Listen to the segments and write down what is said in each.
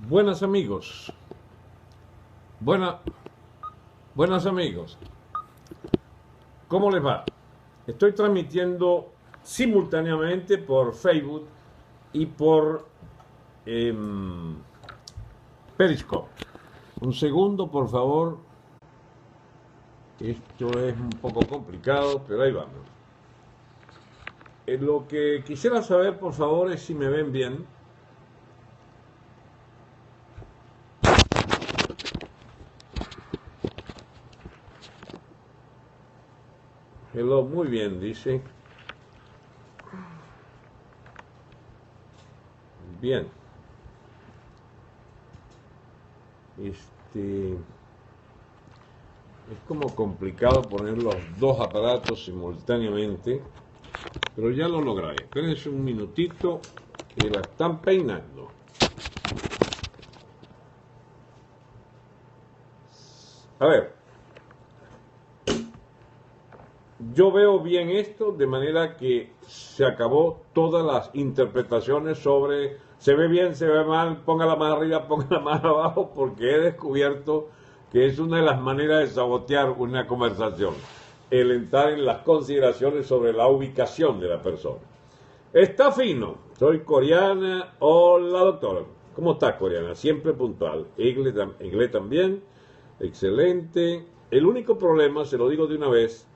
Buenas amigos, buenas amigos, ¿cómo les va? Estoy transmitiendo simultáneamente por Facebook y por Periscope. Un segundo, por favor. Esto es un poco complicado, pero ahí vamos. Lo que quisiera saber, por favor, es si me ven bien. Hello, muy bien, dice. Bien. Es como complicado poner los dos aparatos simultáneamente, pero ya lo lograré. Espérense un minutito, que la están peinando. A ver, yo veo bien esto, de manera que se acabó todas las interpretaciones sobre se ve bien, se ve mal, póngala más arriba, póngala más abajo, porque he descubierto que es una de las maneras de sabotear una conversación, el entrar en las consideraciones sobre la ubicación de la persona. Está fino, soy coreana, hola doctora, ¿cómo está coreana? Siempre puntual, inglés también, excelente. El único problema, se lo digo de una vez,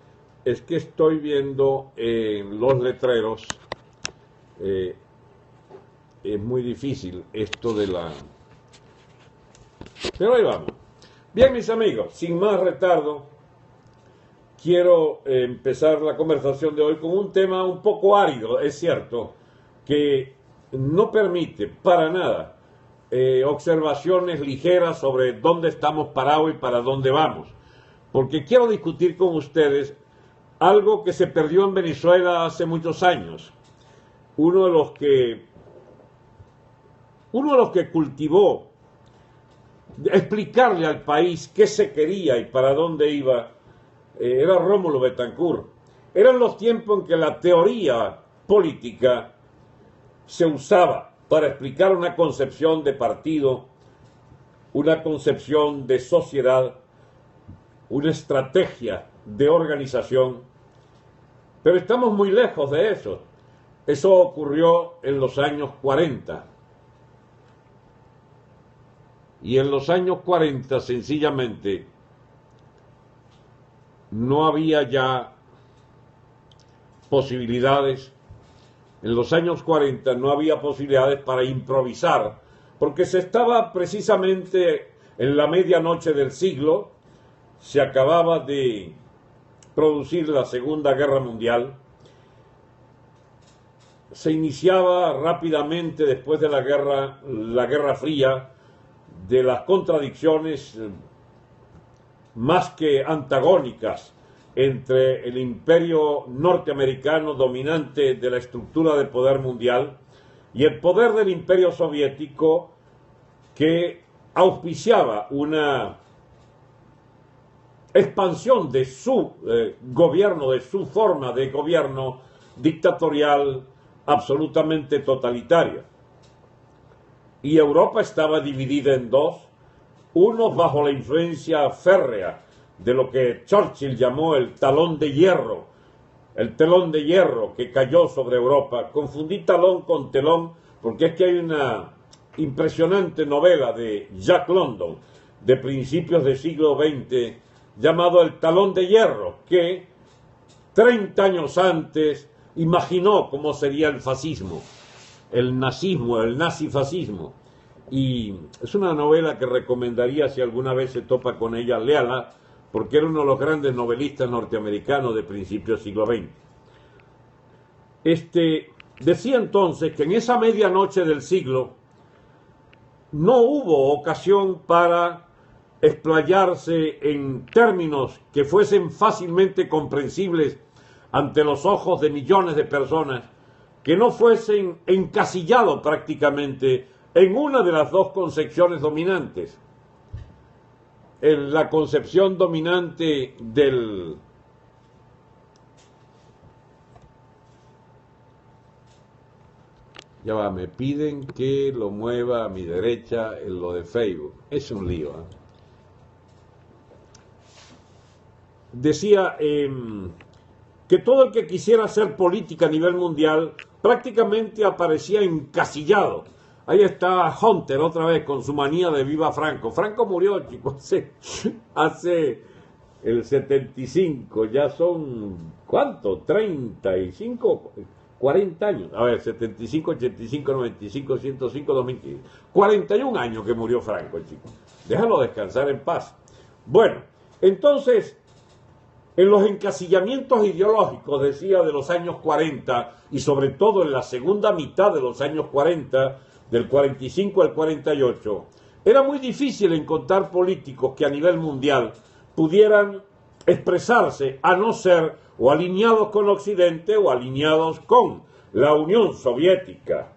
es que estoy viendo los letreros, es muy difícil esto de la... Pero ahí vamos. Bien, mis amigos, sin más retardo, quiero empezar la conversación de hoy con un tema un poco árido, es cierto, que no permite para nada observaciones ligeras sobre dónde estamos parados y para dónde vamos, porque quiero discutir con ustedes algo que se perdió en Venezuela hace muchos años. Uno de los que cultivó explicarle al país qué se quería y para dónde iba, era Rómulo Betancourt. Eran los tiempos en que la teoría política se usaba para explicar una concepción de partido, una concepción de sociedad, una estrategia de organización, pero estamos muy lejos de eso. Eso ocurrió en los años 40. Y en los años 40 sencillamente no había ya posibilidades. En los años 40 no había posibilidades para improvisar, porque se estaba precisamente en la medianoche del siglo, se acababa de producir la Segunda Guerra Mundial, se iniciaba rápidamente después de la Guerra Fría, de las contradicciones más que antagónicas entre el imperio norteamericano dominante de la estructura de poder mundial y el poder del imperio soviético, que auspiciaba una expansión de su gobierno, de su forma de gobierno dictatorial absolutamente totalitaria. Y Europa estaba dividida en dos, unos bajo la influencia férrea de lo que Churchill llamó el telón de hierro que cayó sobre Europa. Confundí talón con telón porque es que hay una impresionante novela de Jack London de principios del siglo XX llamado El Talón de Hierro, que 30 años antes imaginó cómo sería el fascismo, el nazismo, el nazifascismo. Y es una novela que recomendaría, si alguna vez se topa con ella, léala, porque era uno de los grandes novelistas norteamericanos de principios del siglo XX. Decía entonces que en esa medianoche del siglo no hubo ocasión para explayarse en términos que fuesen fácilmente comprensibles ante los ojos de millones de personas, que no fuesen encasillados prácticamente en una de las dos concepciones dominantes. En la concepción dominante del Ya va, me piden que lo mueva a mi derecha en lo de Facebook. Es un lío, ¿eh? Decía que todo el que quisiera hacer política a nivel mundial prácticamente aparecía encasillado. Ahí está Hunter otra vez con su manía de viva Franco. Franco murió, chicos, hace el 75, ya son, ¿cuánto? 35, 40 años. A ver, 75, 85, 95, 105, 2015. 41 años que murió Franco, chicos. Déjalo descansar en paz. Bueno, entonces, en los encasillamientos ideológicos, decía, de los años 40, y sobre todo en la segunda mitad de los años 40, del 45 al 48, era muy difícil encontrar políticos que a nivel mundial pudieran expresarse, a no ser o alineados con Occidente o alineados con la Unión Soviética.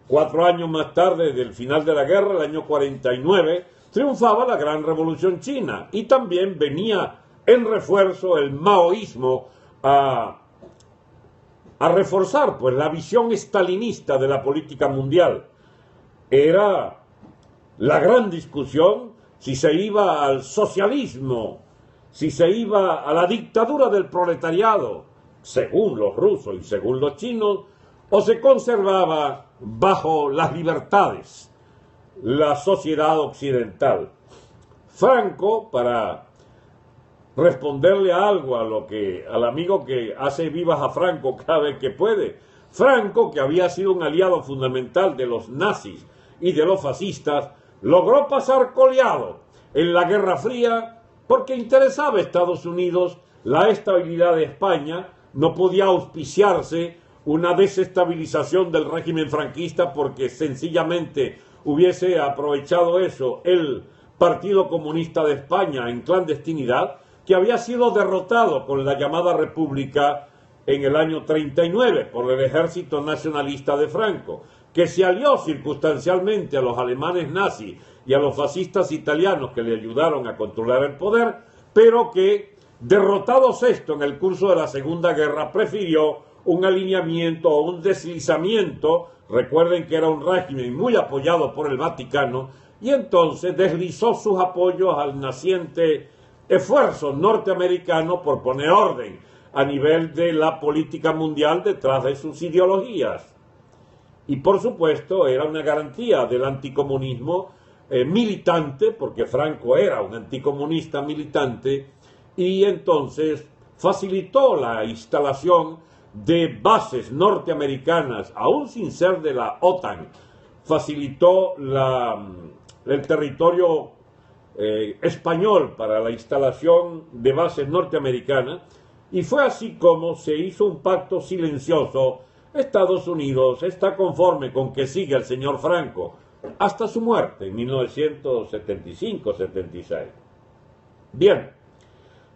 4 años más tarde del final de la guerra, el año 49, triunfaba la Gran Revolución China y también venía en refuerzo el maoísmo a reforzar pues la visión estalinista de la política mundial. Era la gran discusión si se iba al socialismo, si se iba a la dictadura del proletariado, según los rusos y según los chinos, o se conservaba bajo las libertades la sociedad occidental. Franco, para responderle algo al amigo que hace vivas a Franco cada vez que puede, Franco, que había sido un aliado fundamental de los nazis y de los fascistas, logró pasar coleado en la Guerra Fría porque interesaba a Estados Unidos la estabilidad de España. No podía auspiciarse una desestabilización del régimen franquista porque sencillamente hubiese aprovechado eso el Partido Comunista de España en clandestinidad, que había sido derrotado con la llamada República en el año 39 por el ejército nacionalista de Franco, que se alió circunstancialmente a los alemanes nazis y a los fascistas italianos que le ayudaron a controlar el poder, pero que, derrotados esto en el curso de la Segunda Guerra, prefirió un alineamiento o un deslizamiento. Recuerden que era un régimen muy apoyado por el Vaticano, y entonces deslizó sus apoyos al naciente esfuerzo norteamericano por poner orden a nivel de la política mundial detrás de sus ideologías. Y por supuesto era una garantía del anticomunismo militante, porque Franco era un anticomunista militante, y entonces facilitó la instalación de bases norteamericanas, aún sin ser de la OTAN. Facilitó el territorio español para la instalación de bases norteamericanas, y fue así como se hizo un pacto silencioso. Estados Unidos está conforme con que siga el señor Franco hasta su muerte en 1975-76. Bien,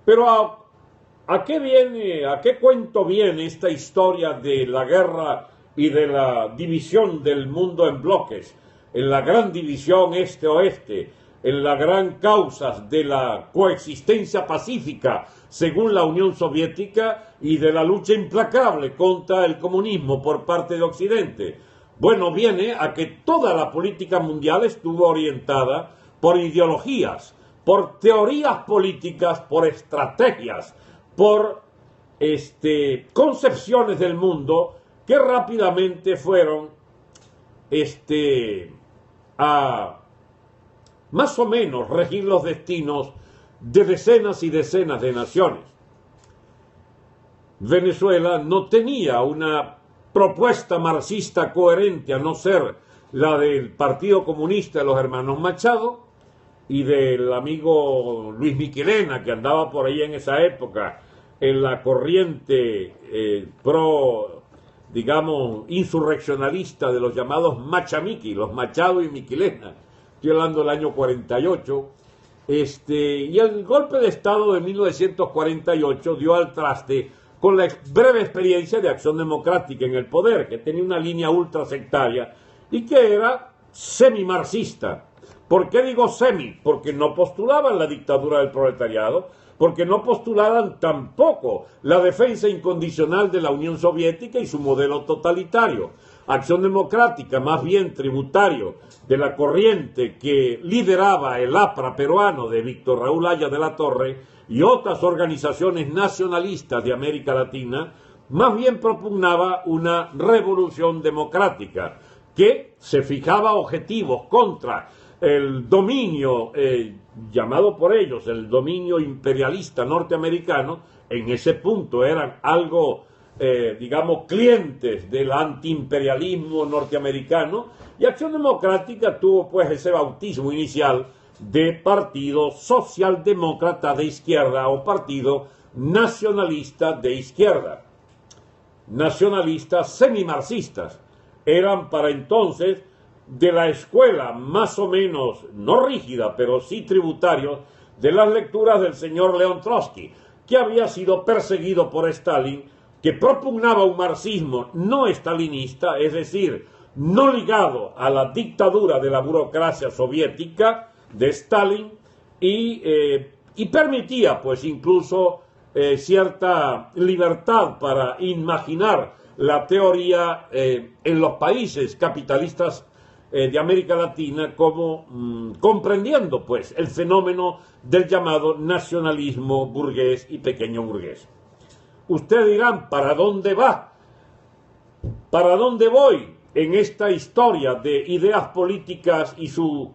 pero ¿a qué viene, a qué cuento viene esta historia de la guerra y de la división del mundo en bloques, en la gran división este-oeste, en la gran causa de la coexistencia pacífica según la Unión Soviética y de la lucha implacable contra el comunismo por parte de Occidente? Bueno, viene a que toda la política mundial estuvo orientada por ideologías, por teorías políticas, por estrategias, por concepciones del mundo que rápidamente fueron a más o menos regir los destinos de decenas y decenas de naciones. Venezuela no tenía una propuesta marxista coherente, a no ser la del Partido Comunista de los hermanos Machado y del amigo Luis Miquelena, que andaba por ahí en esa época en la corriente insurreccionalista de los llamados Machamiqui, los Machado y Miquelena. Estoy hablando del año 48, y el golpe de Estado de 1948 dio al traste con la breve experiencia de Acción Democrática en el poder, que tenía una línea ultrasectaria y que era semi-marxista. ¿Por qué digo semi? Porque no postulaban la dictadura del proletariado, porque no postulaban tampoco la defensa incondicional de la Unión Soviética y su modelo totalitario. Acción Democrática, más bien tributario de la corriente que lideraba el APRA peruano de Víctor Raúl Haya de la Torre, y otras organizaciones nacionalistas de América Latina, más bien propugnaba una revolución democrática que se fijaba objetivos contra el dominio, llamado por ellos el dominio imperialista norteamericano. En ese punto eran algo, digamos, clientes del antiimperialismo norteamericano, y Acción Democrática tuvo pues ese bautismo inicial de partido socialdemócrata de izquierda o partido nacionalista de izquierda. Nacionalistas semimarxistas eran para entonces de la escuela más o menos, no rígida, pero sí tributario, de las lecturas del señor León Trotsky, que había sido perseguido por Stalin, que propugnaba un marxismo no estalinista, es decir, no ligado a la dictadura de la burocracia soviética de Stalin, y permitía pues incluso cierta libertad para imaginar la teoría en los países capitalistas de América Latina, como comprendiendo pues el fenómeno del llamado nacionalismo burgués y pequeño burgués. Ustedes dirán, ¿para dónde va? ¿Para dónde voy en esta historia de ideas políticas y su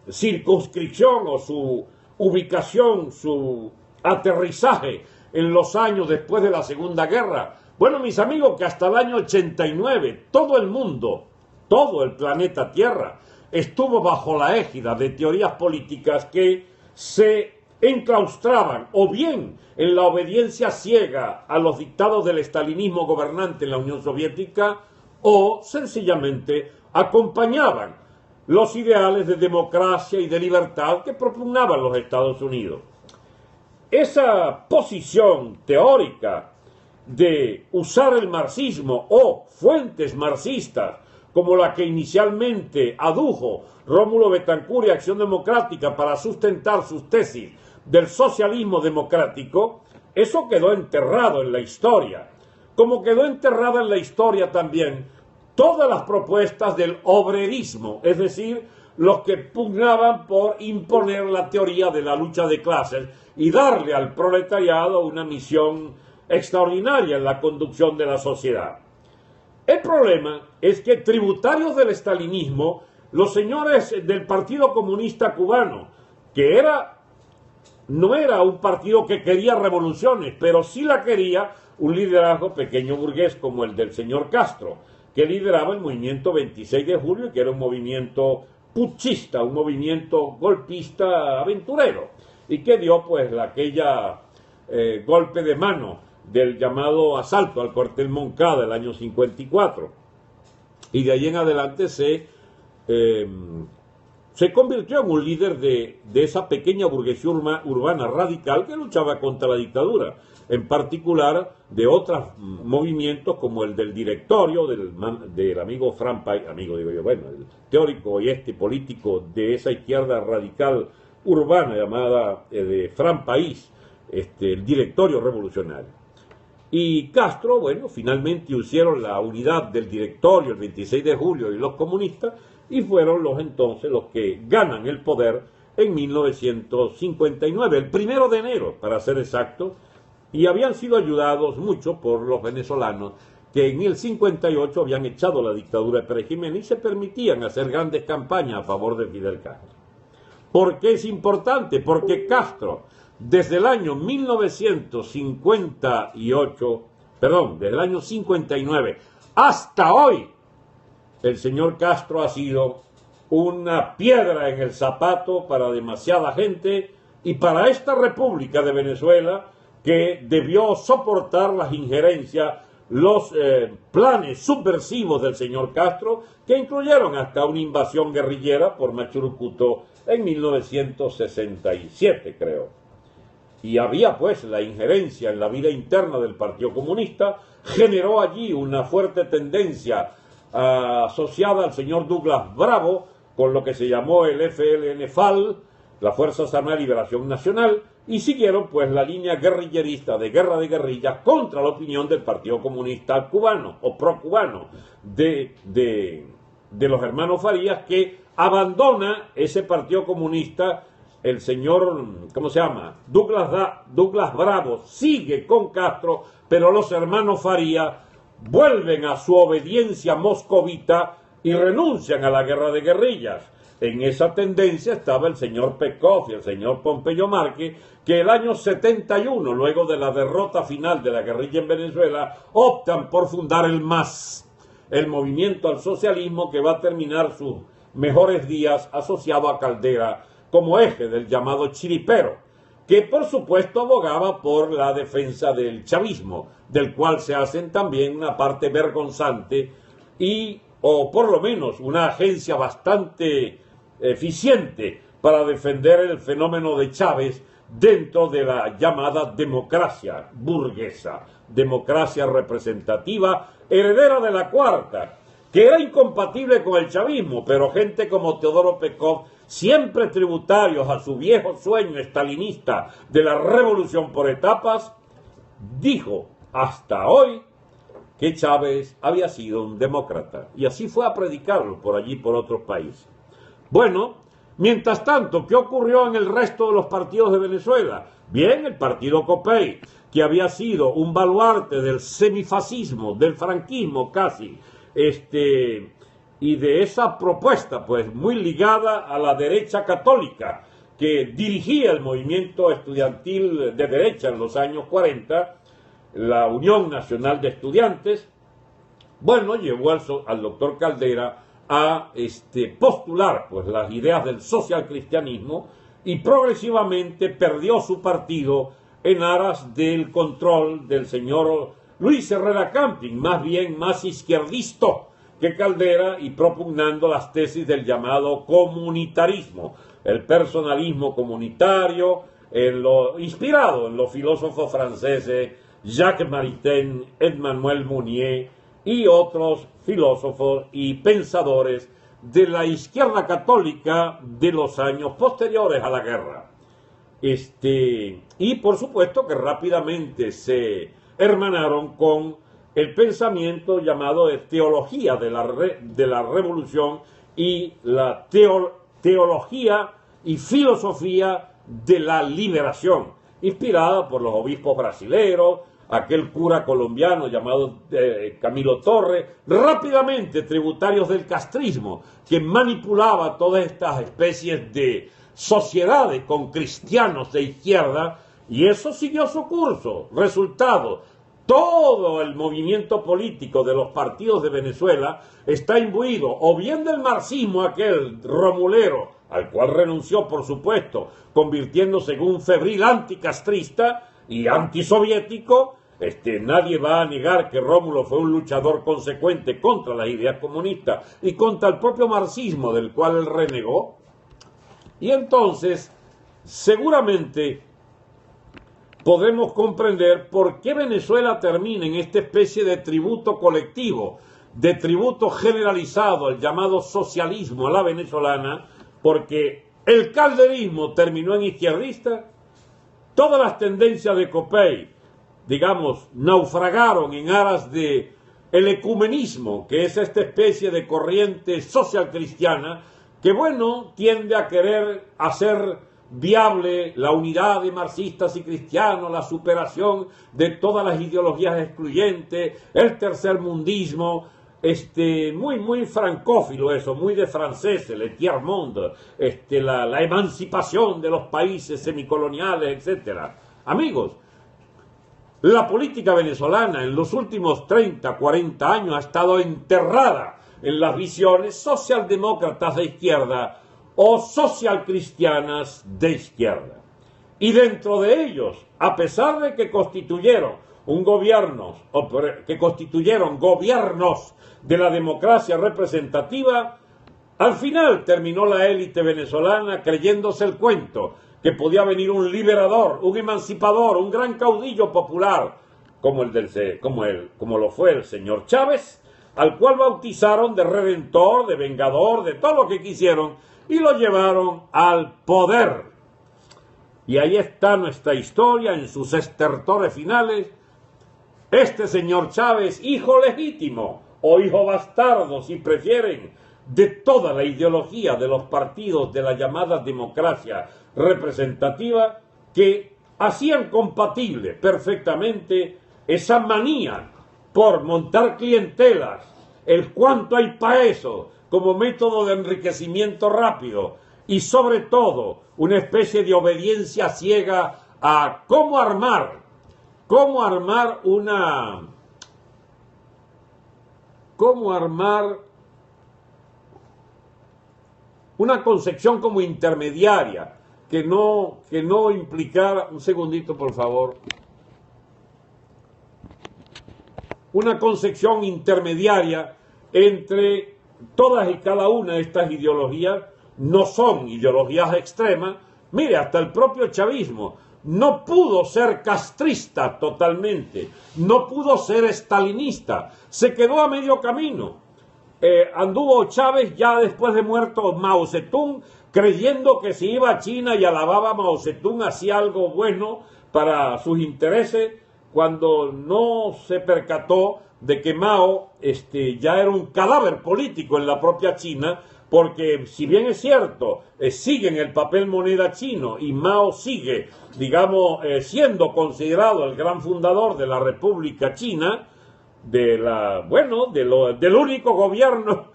circunscripción o su ubicación, su aterrizaje en los años después de la Segunda Guerra? Bueno, mis amigos, que hasta el año 89 todo el mundo, todo el planeta Tierra, estuvo bajo la égida de teorías políticas que se enclaustraban o bien en la obediencia ciega a los dictados del estalinismo gobernante en la Unión Soviética, o sencillamente acompañaban los ideales de democracia y de libertad que propugnaban los Estados Unidos. Esa posición teórica de usar el marxismo o fuentes marxistas como la que inicialmente adujo Rómulo Betancourt y Acción Democrática para sustentar sus tesis del socialismo democrático, eso quedó enterrado en la historia, como quedó enterrada en la historia también todas las propuestas del obrerismo, es decir, los que pugnaban por imponer la teoría de la lucha de clases y darle al proletariado una misión extraordinaria en la conducción de la sociedad. El problema es que tributarios del estalinismo, los señores del Partido Comunista Cubano, que no era un partido que quería revoluciones, pero sí la quería un liderazgo pequeño burgués como el del señor Castro, que lideraba el movimiento 26 de julio y que era un movimiento putschista, un movimiento golpista aventurero, y que dio pues aquella golpe de mano del llamado asalto al cuartel Moncada del año 54, y de ahí en adelante se convirtió en un líder de esa pequeña burguesía urbana radical que luchaba contra la dictadura, en particular de otros movimientos como el del directorio del amigo Fran País, el teórico y político de esa izquierda radical urbana llamada de Fran País, el directorio revolucionario. Y Castro, finalmente hicieron la unidad del directorio el 26 de julio y los comunistas, y fueron los que ganan el poder en 1959, el 1 de enero, para ser exacto, y habían sido ayudados mucho por los venezolanos, que en el 58 habían echado la dictadura de Pérez Jiménez y se permitían hacer grandes campañas a favor de Fidel Castro. ¿Por qué es importante? Porque Castro, desde el año 59 hasta hoy, el señor Castro ha sido una piedra en el zapato para demasiada gente y para esta República de Venezuela, que debió soportar las injerencias, los planes subversivos del señor Castro, que incluyeron hasta una invasión guerrillera por Machurucuto en 1967, creo. Y había pues la injerencia en la vida interna del Partido Comunista, generó allí una fuerte tendencia asociada al señor Douglas Bravo, con lo que se llamó el FLN-FAL, las Fuerzas Armadas de Liberación Nacional, y siguieron pues la línea guerrillerista de guerra de guerrillas contra la opinión del Partido Comunista cubano o pro-cubano de los hermanos Farías, que abandona ese Partido Comunista. El señor, ¿cómo se llama? Douglas Bravo sigue con Castro, pero los hermanos Farías vuelven a su obediencia moscovita y renuncian a la guerra de guerrillas. En esa tendencia estaba el señor Peskov y el señor Pompeyo Márquez, que el año 71, luego de la derrota final de la guerrilla en Venezuela, optan por fundar el MAS, el Movimiento al Socialismo, que va a terminar sus mejores días asociado a Caldera como eje del llamado chiripero, que por supuesto abogaba por la defensa del chavismo, del cual se hacen también una parte vergonzante o por lo menos una agencia bastante eficiente para defender el fenómeno de Chávez dentro de la llamada democracia burguesa, democracia representativa, heredera de la cuarta, que era incompatible con el chavismo, pero gente como Teodoro Peskov, siempre tributarios a su viejo sueño estalinista de la revolución por etapas, dijo hasta hoy que Chávez había sido un demócrata, y así fue a predicarlo por allí, por otros países. Bueno, mientras tanto, ¿qué ocurrió en el resto de los partidos de Venezuela? Bien, el partido Copey, que había sido un baluarte del semifascismo, del franquismo casi, y de esa propuesta, pues muy ligada a la derecha católica, que dirigía el movimiento estudiantil de derecha en los años 40, la Unión Nacional de Estudiantes, bueno, llevó al doctor Caldera a postular pues las ideas del socialcristianismo, y progresivamente perdió su partido en aras del control del señor Luis Herrera Camping, más bien más izquierdista que Caldera, y propugnando las tesis del llamado comunitarismo, el personalismo comunitario, inspirado en los filósofos franceses Jacques Maritain, Emmanuel Mounier y otros filósofos y pensadores de la izquierda católica de los años posteriores a la guerra. Y por supuesto que rápidamente se hermanaron con el pensamiento llamado de teología de la revolución y la teología y filosofía de la liberación, inspirada por los obispos brasileños, aquel cura colombiano llamado Camilo Torres, rápidamente tributarios del castrismo, que manipulaba todas estas especies de sociedades con cristianos de izquierda, y eso siguió su curso. Resultado, todo el movimiento político de los partidos de Venezuela está imbuido o bien del marxismo, aquel romulero, al cual renunció por supuesto, convirtiéndose en un febril anticastrista y antisoviético. Nadie va a negar que Rómulo fue un luchador consecuente contra las ideas comunistas y contra el propio marxismo, del cual él renegó. Y entonces, seguramente podemos comprender por qué Venezuela termina en esta especie de tributo colectivo, de tributo generalizado al llamado socialismo a la venezolana, porque el calderismo terminó en izquierdista, todas las tendencias de Copey, digamos, naufragaron en aras de el ecumenismo, que es esta especie de corriente social cristiana que, bueno, tiende a querer hacer viable la unidad de marxistas y cristianos, la superación de todas las ideologías excluyentes, el tercermundismo, muy francófilo eso, muy de franceses, le tiers-monde, la emancipación de los países semicoloniales, etc. Amigos, la política venezolana en los últimos 30, 40 años ha estado enterrada en las visiones socialdemócratas de izquierda o socialcristianas de izquierda. Y dentro de ellos, a pesar de que constituyeron gobiernos de la democracia representativa, al final terminó la élite venezolana creyéndose el cuento que podía venir un liberador, un emancipador, un gran caudillo popular, como lo fue el señor Chávez, al cual bautizaron de redentor, de vengador, de todo lo que quisieron, y lo llevaron al poder. Y ahí está nuestra historia en sus estertores finales. Este señor Chávez, hijo legítimo o hijo bastardo, si prefieren, de toda la ideología de los partidos de la llamada democracia representativa, que hacían compatible perfectamente esa manía por montar clientelas, el cuánto hay para eso, como método de enriquecimiento rápido, y sobre todo una especie de obediencia ciega a cómo armar una concepción como intermediaria, que no implicara, un segundito por favor, una concepción intermediaria entre todas y cada una de estas ideologías. No son ideologías extremas. Mire, hasta el propio chavismo no pudo ser castrista totalmente, no pudo ser estalinista, se quedó a medio camino. Anduvo Chávez ya después de muerto Mao Zedong, creyendo que si iba a China y alababa a Mao Zedong hacía algo bueno para sus intereses, cuando no se percató de que Mao ya era un cadáver político en la propia China, porque si bien es cierto, sigue en el papel moneda chino y Mao sigue, digamos, siendo considerado el gran fundador de la República China, del único gobierno,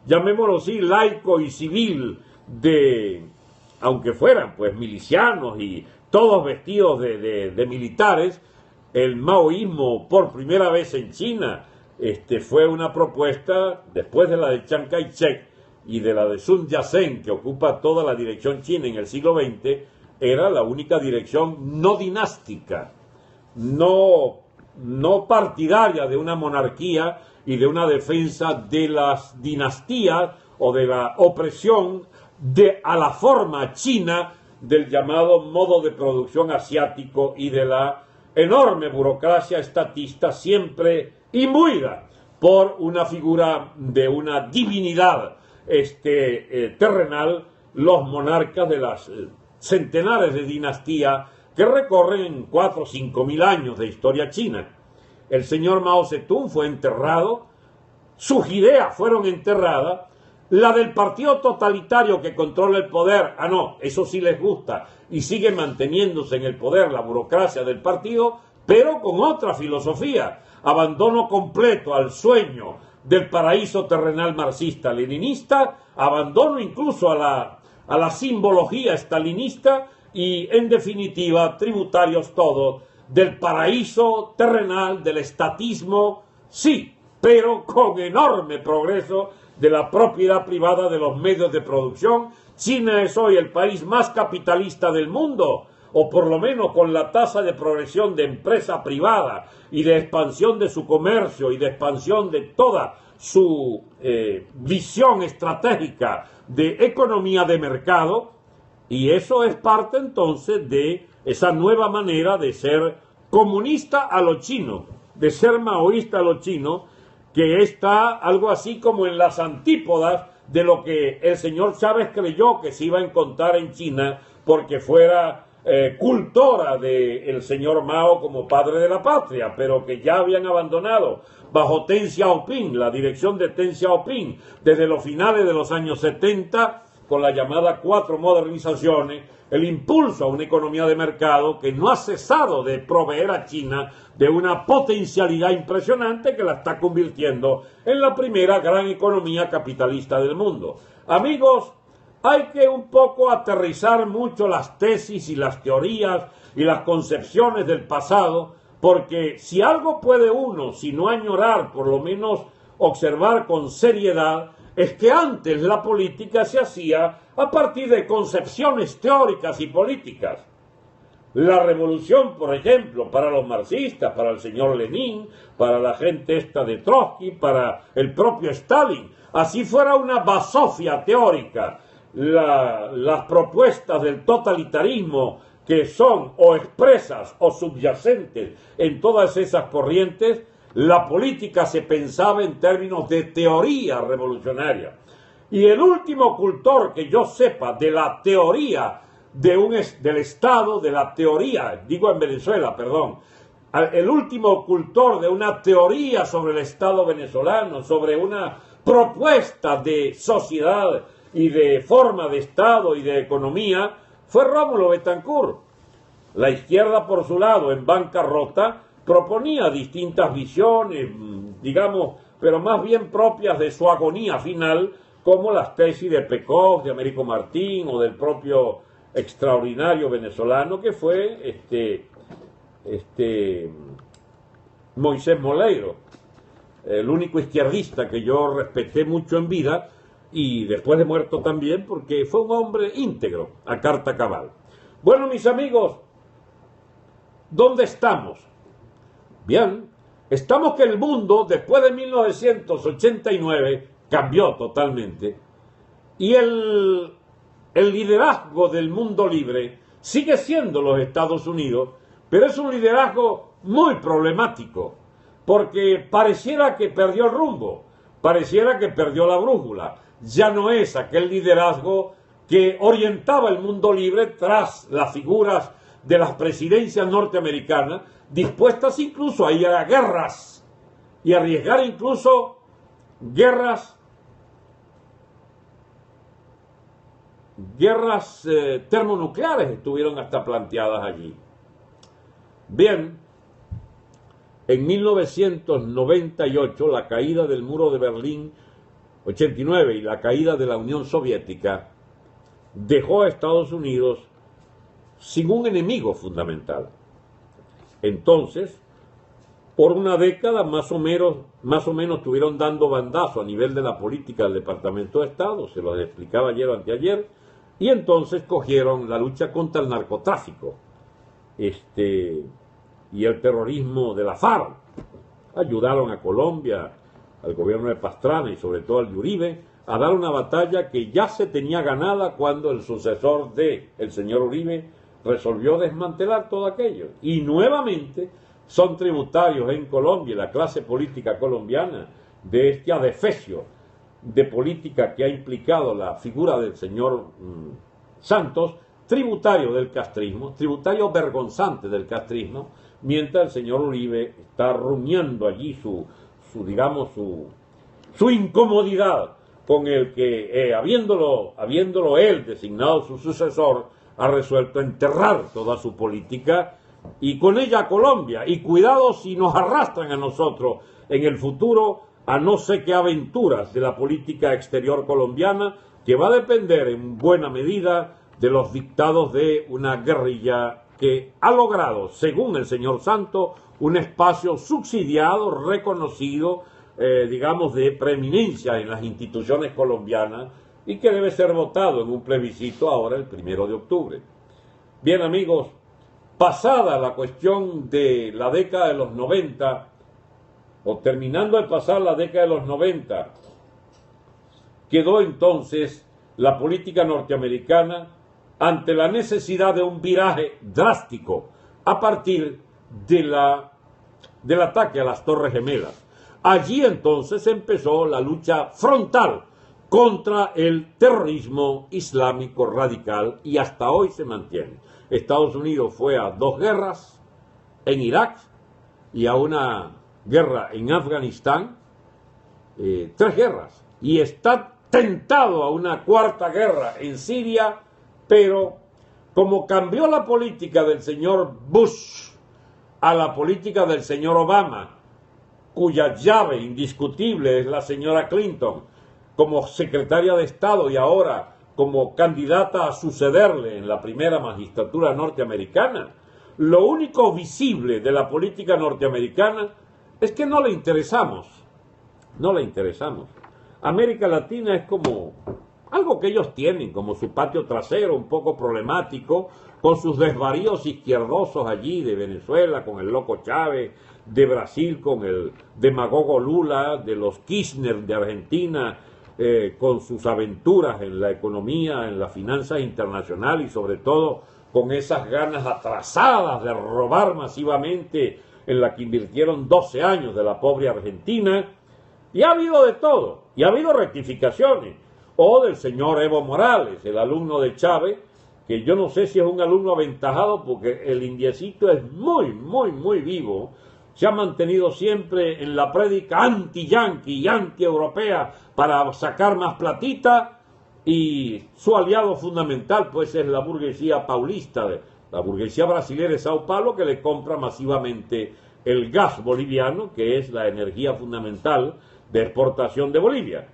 llamémoslo así, laico y civil, aunque fueran pues milicianos y todos vestidos de militares, el maoísmo por primera vez en China fue una propuesta, después de la de Chiang Kai-shek y de la de Sun Yat-sen, que ocupa toda la dirección china en el siglo XX, era la única dirección no dinástica, no partidaria de una monarquía y de una defensa de las dinastías o de la opresión a la forma china del llamado modo de producción asiático y de la enorme burocracia estatista siempre imbuida por una figura de una divinidad terrenal, los monarcas de las centenares de dinastías que recorren 4 o 5 mil años de historia china. El señor Mao Zedong fue enterrado, sus ideas fueron enterradas, la del partido totalitario que controla el poder, no, eso sí les gusta, y sigue manteniéndose en el poder la burocracia del partido, pero con otra filosofía, abandono completo al sueño del paraíso terrenal marxista-leninista, abandono incluso a la simbología estalinista y, en definitiva, tributarios todos del paraíso terrenal, del estatismo, sí, pero con enorme progreso de la propiedad privada de los medios de producción. China es hoy el país más capitalista del mundo, o por lo menos con la tasa de progresión de empresa privada y de expansión de su comercio y de expansión de toda su visión estratégica de economía de mercado, y eso es parte entonces de esa nueva manera de ser comunista a lo chino, de ser maoísta a lo chino, que está algo así como en las antípodas de lo que el señor Chávez creyó que se iba a encontrar en China porque fuera cultora del señor Mao como padre de la patria, pero que ya habían abandonado bajo Deng Xiaoping, la dirección de Deng Xiaoping, desde los finales de los años 70, con la llamada 4 modernizaciones, el impulso a una economía de mercado que no ha cesado de proveer a China de una potencialidad impresionante que la está convirtiendo en la primera gran economía capitalista del mundo. Amigos, hay que un poco aterrizar mucho las tesis y las teorías y las concepciones del pasado, porque si algo puede uno, si no añorar, por lo menos observar con seriedad, es que antes la política se hacía a partir de concepciones teóricas y políticas. La revolución, por ejemplo, para los marxistas, para el señor Lenin, para la gente esta de Trotsky, para el propio Stalin, así fuera una basofia teórica, las propuestas del totalitarismo que son o expresas o subyacentes en todas esas corrientes, la política se pensaba en términos de teoría revolucionaria. Y el último cultor que yo sepa de la teoría del Estado, de la teoría, digo en Venezuela, perdón, el último cultor de una teoría sobre el Estado venezolano, sobre una propuesta de sociedad y de forma de Estado y de economía, fue Rómulo Betancourt. La izquierda, por su lado, en bancarrota, proponía distintas visiones, digamos, pero más bien propias de su agonía final, como las tesis de Pekov, de Américo Martín o del propio extraordinario venezolano que fue Moisés Moleiro, el único izquierdista que yo respeté mucho en vida y después de muerto también, porque fue un hombre íntegro, a carta cabal. Bueno, mis amigos, ¿dónde estamos? Bien, estamos que el mundo después de 1989 cambió totalmente y el liderazgo del mundo libre sigue siendo los Estados Unidos, pero es un liderazgo muy problemático, porque pareciera que perdió el rumbo, pareciera que perdió la brújula. Ya no es aquel liderazgo que orientaba el mundo libre tras las figuras de las presidencias norteamericanas, dispuestas incluso a ir a guerras y arriesgar incluso guerras termonucleares estuvieron hasta planteadas allí. Bien, en 1998 la caída del muro de Berlín, 89, y la caída de la Unión Soviética dejó a Estados Unidos sin un enemigo fundamental. Entonces, por una década más o menos estuvieron dando bandazo a nivel de la política del Departamento de Estado, se los explicaba ayer o anteayer, y entonces cogieron la lucha contra el narcotráfico y el terrorismo de la FARC. Ayudaron a Colombia, al gobierno de Pastrana y sobre todo al de Uribe, a dar una batalla que ya se tenía ganada cuando el sucesor del señor Uribe resolvió desmantelar todo aquello. Y nuevamente son tributarios en Colombia, la clase política colombiana, de este adefesio de política que ha implicado la figura del señor Santos, tributario del castrismo, tributario vergonzante del castrismo, mientras el señor Uribe está rumiando allí su incomodidad con el que, habiéndolo él designado su sucesor, ha resuelto enterrar toda su política y con ella a Colombia. Y cuidado si nos arrastran a nosotros en el futuro a no sé qué aventuras de la política exterior colombiana, que va a depender en buena medida de los dictados de una guerrilla que ha logrado, según el señor Santos, un espacio subsidiado, reconocido, de preeminencia en las instituciones colombianas y que debe ser votado en un plebiscito ahora el 1 de octubre. Bien, amigos, pasada la cuestión de la década de los 90, o terminando de pasar la década de los 90, quedó entonces la política norteamericana ante la necesidad de un viraje drástico a partir del ataque a las Torres Gemelas. Allí entonces empezó la lucha frontal contra el terrorismo islámico radical y hasta hoy se mantiene. Estados Unidos fue a 2 guerras en Irak y a una guerra en Afganistán, 3 guerras, y está tentado a una 4ª guerra en Siria, pero como cambió la política del señor Bush a la política del señor Obama, cuya llave indiscutible es la señora Clinton, como secretaria de Estado y ahora como candidata a sucederle en la primera magistratura norteamericana, lo único visible de la política norteamericana es que no le interesamos. América Latina es como algo que ellos tienen, como su patio trasero un poco problemático, con sus desvaríos izquierdosos allí de Venezuela, con el loco Chávez, de Brasil, con el demagogo Lula, de los Kirchner de Argentina, con sus aventuras en la economía, en las finanzas internacionales y sobre todo con esas ganas atrasadas de robar masivamente en la que invirtieron 12 años de la pobre Argentina. Y ha habido de todo, y ha habido rectificaciones. o del señor Evo Morales, el alumno de Chávez, que yo no sé si es un alumno aventajado porque el indiecito es muy vivo, se ha mantenido siempre en la prédica anti-yanqui y anti-europea para sacar más platita, y su aliado fundamental pues es la burguesía paulista, la burguesía brasileña de Sao Paulo, que le compra masivamente el gas boliviano, que es la energía fundamental de exportación de Bolivia.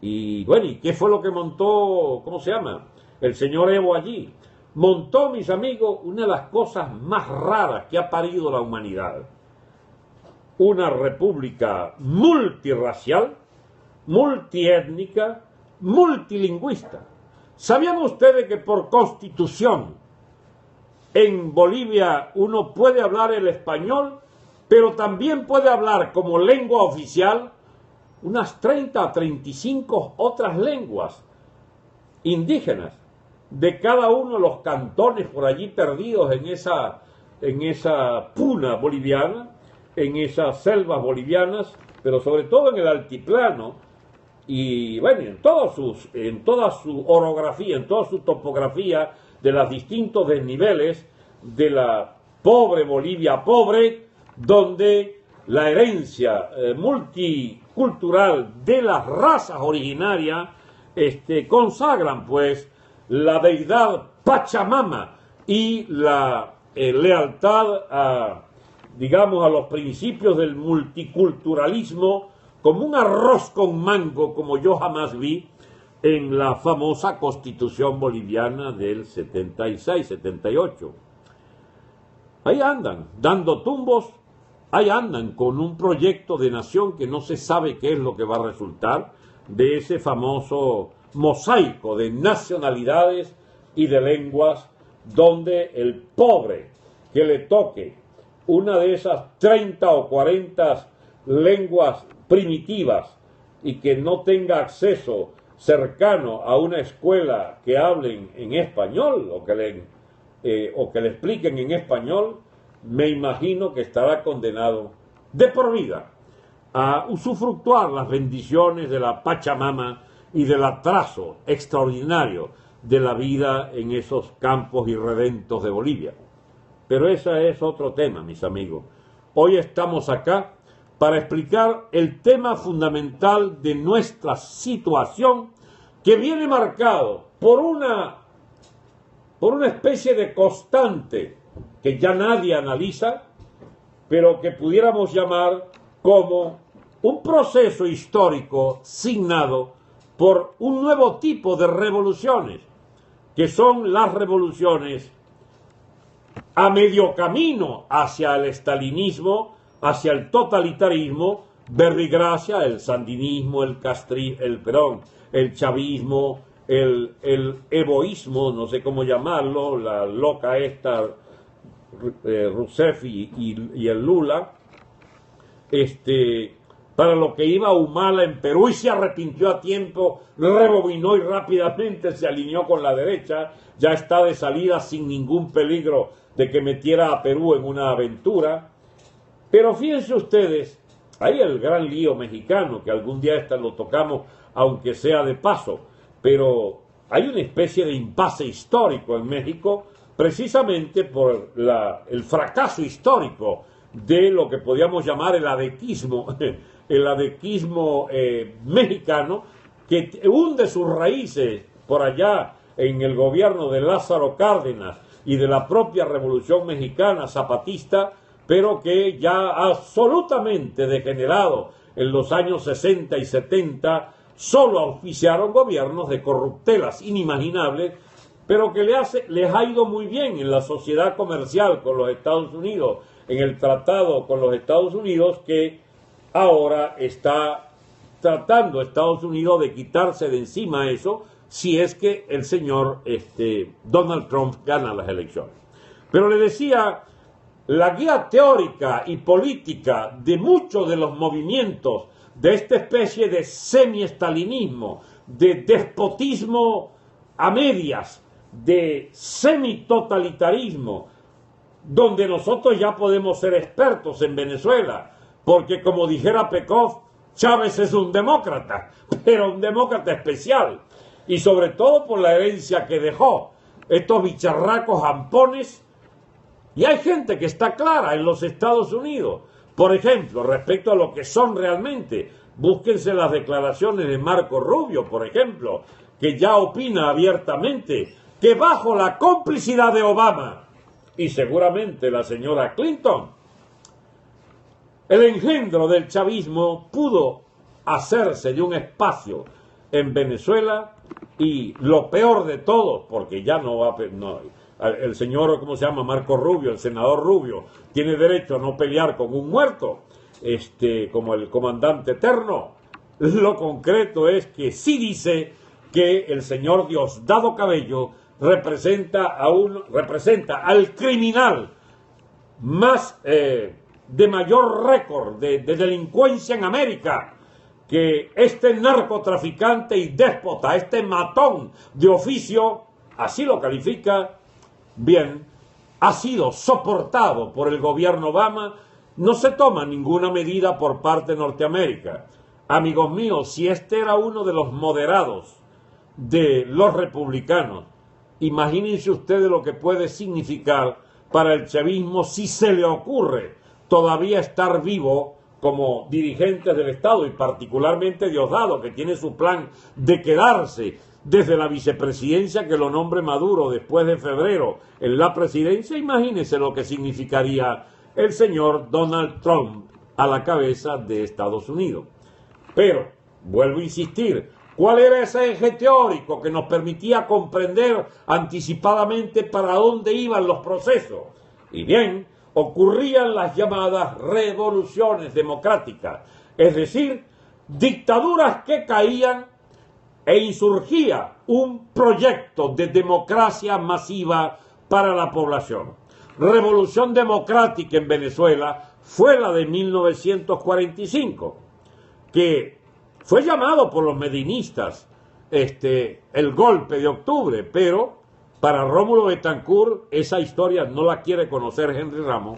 Y bueno, ¿y qué fue lo que montó, cómo se llama, el señor Evo allí? Montó, mis amigos, una de las cosas más raras que ha parido la humanidad. Una república multirracial, multiétnica, multilingüista. ¿Sabían ustedes que por constitución en Bolivia uno puede hablar el español, pero también puede hablar como lengua oficial unas 30 a 35 otras lenguas indígenas de cada uno de los cantones por allí perdidos en esa puna boliviana, en esas selvas bolivianas, pero sobre todo en el altiplano, y bueno, en toda su orografía, en toda su topografía de los distintos desniveles de la pobre Bolivia pobre, donde la herencia multicultural de las razas originarias consagran pues la deidad Pachamama y la lealtad a, digamos, a los principios del multiculturalismo, como un arroz con mango, como yo jamás vi en la famosa Constitución boliviana del 76-78. Ahí andan, dando tumbos, ahí andan con un proyecto de nación que no se sabe qué es lo que va a resultar de ese famoso mosaico de nacionalidades y de lenguas, donde el pobre que le toque una de esas 30 o 40 lenguas primitivas y que no tenga acceso cercano a una escuela que hablen en español o que le expliquen en español, me imagino que estará condenado de por vida a usufructuar las bendiciones de la Pachamama y del atraso extraordinario de la vida en esos campos irredentos de Bolivia. Pero ese es otro tema, mis amigos. Hoy estamos acá para explicar el tema fundamental de nuestra situación, que viene marcado por una especie de constante que ya nadie analiza, pero que pudiéramos llamar como un proceso histórico signado por un nuevo tipo de revoluciones, que son las revoluciones a medio camino hacia el estalinismo, hacia el totalitarismo, verbigracia, el sandinismo, el chavismo, el evoísmo, no sé cómo llamarlo, la loca esta Rousseff y el Lula, para lo que iba a Humala en Perú y se arrepintió a tiempo, rebobinó y rápidamente se alineó con la derecha, ya está de salida sin ningún peligro de que metiera a Perú en una aventura. Pero fíjense ustedes, ahí el gran lío mexicano, que algún día lo tocamos, aunque sea de paso, pero hay una especie de impasse histórico en México, precisamente por el fracaso histórico de lo que podríamos llamar el adequismo mexicano, que hunde sus raíces por allá en el gobierno de Lázaro Cárdenas y de la propia Revolución Mexicana zapatista, pero que ya absolutamente degenerado en los años 60 y 70, solo auspiciaron gobiernos de corruptelas inimaginables, pero que les ha ido muy bien en la sociedad comercial con los Estados Unidos, en el tratado con los Estados Unidos, que ahora está tratando Estados Unidos de quitarse de encima eso, si es que el señor Donald Trump gana las elecciones. Pero le decía, la guía teórica y política de muchos de los movimientos de esta especie de semi-estalinismo, de despotismo a medias, de semi-totalitarismo, donde nosotros ya podemos ser expertos en Venezuela, porque como dijera Pekov, Chávez es un demócrata, pero un demócrata especial, y sobre todo por la herencia que dejó, estos bicharracos jampones. Y hay gente que está clara en los Estados Unidos, por ejemplo, respecto a lo que son realmente. Búsquense las declaraciones de Marco Rubio, por ejemplo, que ya opina abiertamente que bajo la complicidad de Obama y seguramente la señora Clinton, el engendro del chavismo pudo hacerse de un espacio en Venezuela, y lo peor de todo, porque ya no va el señor, ¿cómo se llama? Marco Rubio, el senador Rubio, tiene derecho a no pelear con un muerto, como el comandante eterno. Lo concreto es que sí dice que el señor Diosdado Cabello representa al criminal más de mayor récord de delincuencia en América, que este narcotraficante y déspota, este matón de oficio, así lo califica bien, ha sido soportado por el gobierno Obama. No se toma ninguna medida por parte de Norteamérica. Amigos míos, si este era uno de los moderados de los republicanos, imagínense ustedes lo que puede significar para el chavismo si se le ocurre todavía estar vivo como dirigente del Estado, y particularmente Diosdado, que tiene su plan de quedarse desde la vicepresidencia, que lo nombre Maduro después de febrero en la presidencia. Imagínense lo que significaría el señor Donald Trump a la cabeza de Estados Unidos. Pero, vuelvo a insistir, ¿cuál era ese eje teórico que nos permitía comprender anticipadamente para dónde iban los procesos? Y bien, ocurrían las llamadas revoluciones democráticas, es decir, dictaduras que caían e insurgía un proyecto de democracia masiva para la población. Revolución democrática en Venezuela fue la de 1945, que fue llamado por los medinistas el golpe de octubre, pero para Rómulo Betancourt esa historia no la quiere conocer Henry Ramos.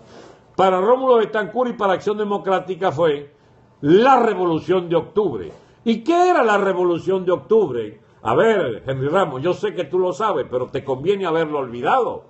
Para Rómulo Betancourt y para Acción Democrática fue la Revolución de Octubre. ¿Y qué era la Revolución de Octubre? A ver, Henry Ramos, yo sé que tú lo sabes, pero te conviene haberlo olvidado.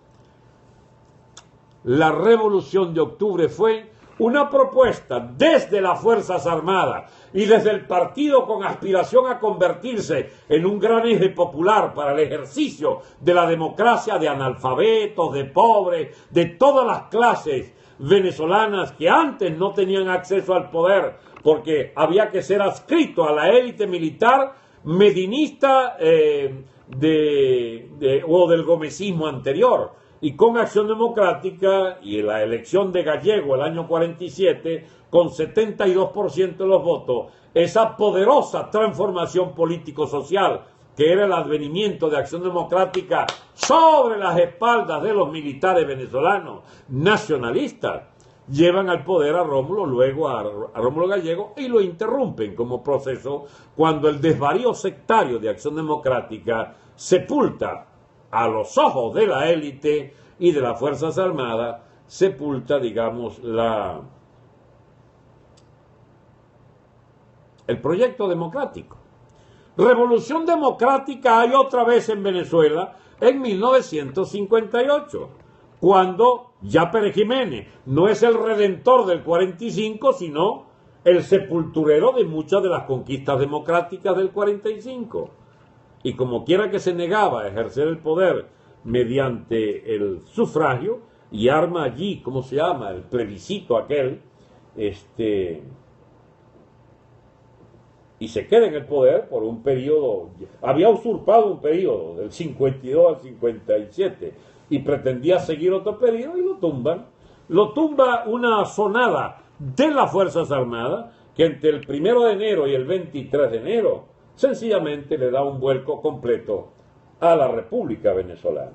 La Revolución de Octubre fue una propuesta desde las Fuerzas Armadas y desde el partido con aspiración a convertirse en un gran eje popular para el ejercicio de la democracia, de analfabetos, de pobres, de todas las clases venezolanas que antes no tenían acceso al poder porque había que ser adscrito a la élite militar medinista o del gomecismo anterior. Y con Acción Democrática y la elección de Gallego el año 47, con 72% de los votos, esa poderosa transformación político-social que era el advenimiento de Acción Democrática sobre las espaldas de los militares venezolanos nacionalistas, llevan al poder a Rómulo, luego a Rómulo Gallego, y lo interrumpen como proceso cuando el desvarío sectario de Acción Democrática sepulta a los ojos de la élite y de las Fuerzas Armadas, sepulta, digamos, el proyecto democrático. Revolución democrática hay otra vez en Venezuela en 1958, cuando ya Pérez Jiménez no es el redentor del 45, sino el sepulturero de muchas de las conquistas democráticas del 45. Y como quiera que se negaba a ejercer el poder mediante el sufragio, y arma allí, ¿cómo se llama?, el plebiscito aquel, y se queda en el poder por un periodo, había usurpado un periodo del 52 al 57, y pretendía seguir otro periodo, y lo tumban. Lo tumba una sonada de las Fuerzas Armadas, que entre el 1 de enero y el 23 de enero, sencillamente le da un vuelco completo a la República Venezolana.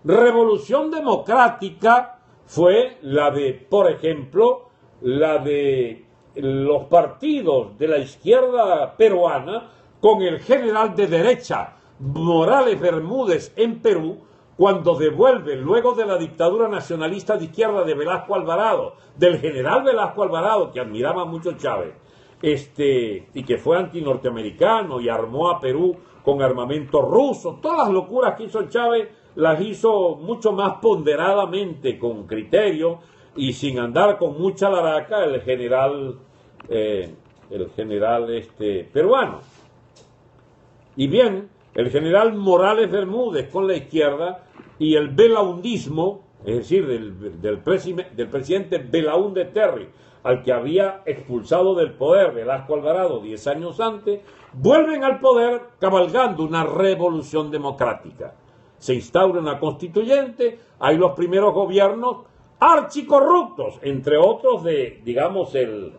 Revolución democrática fue la de, por ejemplo, la de los partidos de la izquierda peruana con el general de derecha Morales Bermúdez en Perú, cuando devuelve, luego de la dictadura nacionalista de izquierda de Velasco Alvarado, del general Velasco Alvarado, que admiraba mucho Chávez, y que fue antinorteamericano y armó a Perú con armamento ruso. Todas las locuras que hizo Chávez las hizo mucho más ponderadamente, con criterio y sin andar con mucha laraca el general peruano. Y bien, el general Morales Bermúdez con la izquierda y el belaundismo, es decir, del presidente Belaúnde Terry, al que había expulsado del poder Velasco Alvarado 10 años antes, vuelven al poder cabalgando una revolución democrática. Se instaura una constituyente, hay los primeros gobiernos archicorruptos, entre otros digamos, el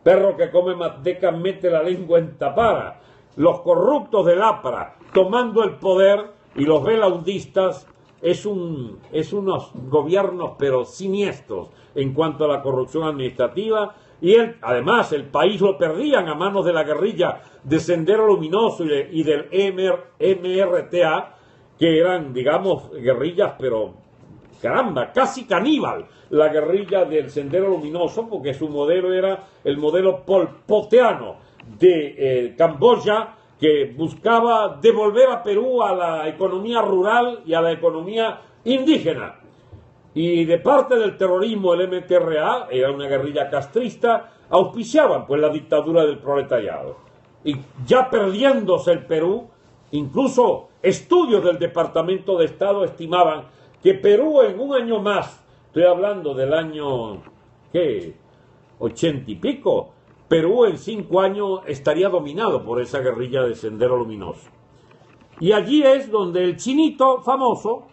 perro que come manteca mete la lengua en tapara, los corruptos del APRA tomando el poder, y los belaundistas es unos gobiernos pero siniestros en cuanto a la corrupción administrativa, y además el país lo perdían a manos de la guerrilla de Sendero Luminoso y del MRTA, que eran, digamos, guerrillas, pero caramba, casi caníbal, la guerrilla del Sendero Luminoso, porque su modelo era el modelo polpoteano de Camboya, que buscaba devolver a Perú a la economía rural y a la economía indígena. Y de parte del terrorismo, el MTRA, era una guerrilla castrista, auspiciaban pues la dictadura del proletariado. Y ya perdiéndose el Perú, incluso estudios del Departamento de Estado estimaban que Perú en un año más, estoy hablando del año, 80 y pico, Perú en 5 años estaría dominado por esa guerrilla de Sendero Luminoso. Y allí es donde el chinito famoso,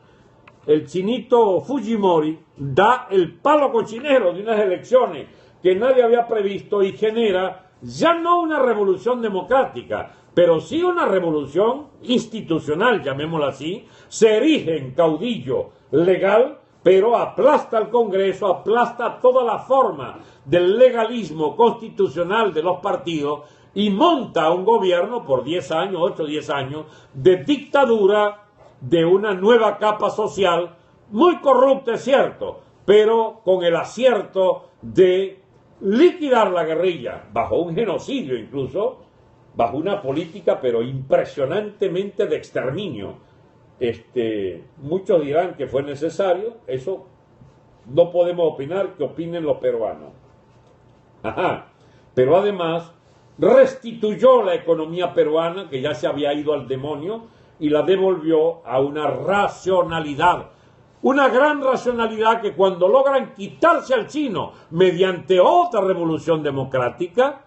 el chinito Fujimori, da el palo cochinero de unas elecciones que nadie había previsto y genera ya no una revolución democrática, pero sí una revolución institucional, llamémosla así. Se erige en caudillo legal, pero aplasta al Congreso, aplasta toda la forma del legalismo constitucional de los partidos y monta un gobierno por 10 años, 8 o 10 años, de dictadura, de una nueva capa social, muy corrupta, es cierto, pero con el acierto de liquidar la guerrilla, bajo un genocidio incluso, bajo una política pero impresionantemente de exterminio. Muchos dirán que fue necesario, eso no podemos opinar, que opinen los peruanos. Pero además restituyó la economía peruana, que ya se había ido al demonio, y la devolvió a una racionalidad, una gran racionalidad que cuando logran quitarse al chino mediante otra revolución democrática,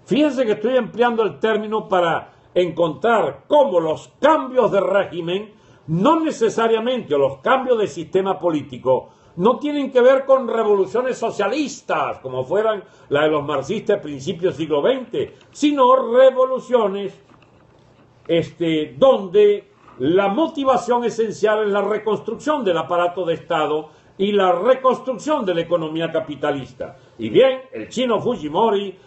fíjense que estoy empleando el término para encontrar cómo los cambios de régimen, no necesariamente, o los cambios de sistema político, no tienen que ver con revoluciones socialistas, como fueran la de los marxistas de principios del siglo XX, sino revoluciones donde la motivación esencial es la reconstrucción del aparato de Estado y la reconstrucción de la economía capitalista. Y bien, el chino Fujimori,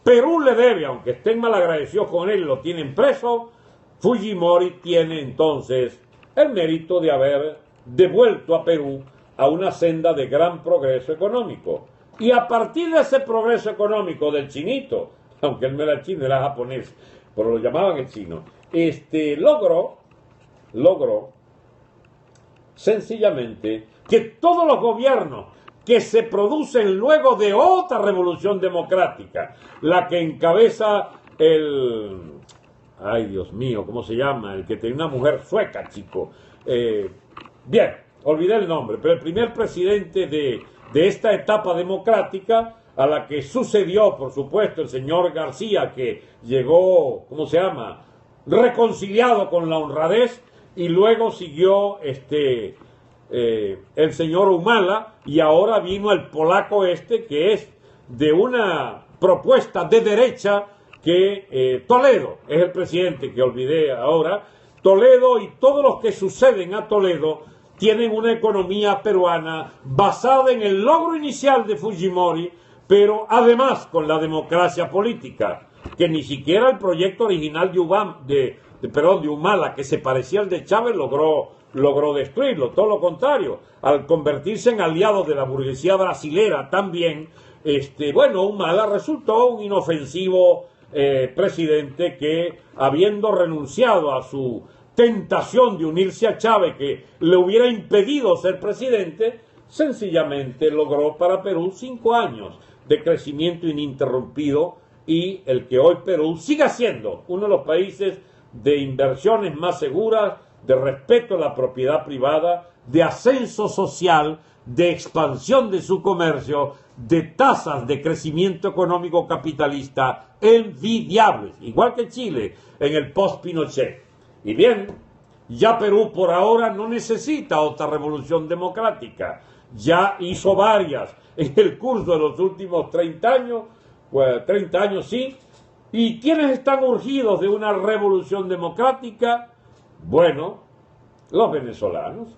Perú le debe, aunque estén malagradecidos con él, lo tienen preso, Fujimori tiene entonces el mérito de haber devuelto a Perú a una senda de gran progreso económico. Y a partir de ese progreso económico del chinito, aunque él no era chino, era japonés, pero lo llamaban el chino, logró sencillamente que todos los gobiernos que se producen luego de otra revolución democrática, la que encabeza ay Dios mío, ¿cómo se llama? El que tenía una mujer sueca, chico. Bien, olvidé el nombre, pero el primer presidente de esta etapa democrática, a la que sucedió, por supuesto, el señor García, que llegó, ¿cómo se llama?, reconciliado con la honradez, y luego siguió el señor Humala, y ahora vino el polaco que es de una propuesta de derecha, que Toledo es el presidente, que olvidé ahora. Toledo y todos los que suceden a Toledo tienen una economía peruana basada en el logro inicial de Fujimori, pero además con la democracia política, que ni siquiera el proyecto original de Humala, que se parecía al de Chávez, logró destruirlo. Todo lo contrario, al convertirse en aliado de la burguesía brasilera también, bueno, Humala resultó un inofensivo presidente que, habiendo renunciado a su tentación de unirse a Chávez, que le hubiera impedido ser presidente, sencillamente logró para Perú 5 años de crecimiento ininterrumpido, y el que hoy Perú siga siendo uno de los países de inversiones más seguras, de respeto a la propiedad privada, de ascenso social, de expansión de su comercio, de tasas de crecimiento económico capitalista envidiables, igual que Chile en el post-Pinochet. Y bien, ya Perú por ahora no necesita otra revolución democrática, ya hizo varias en el curso de los últimos 30 años, pues 30 años sí. ¿Y quiénes están urgidos de una revolución democrática? Bueno, los venezolanos,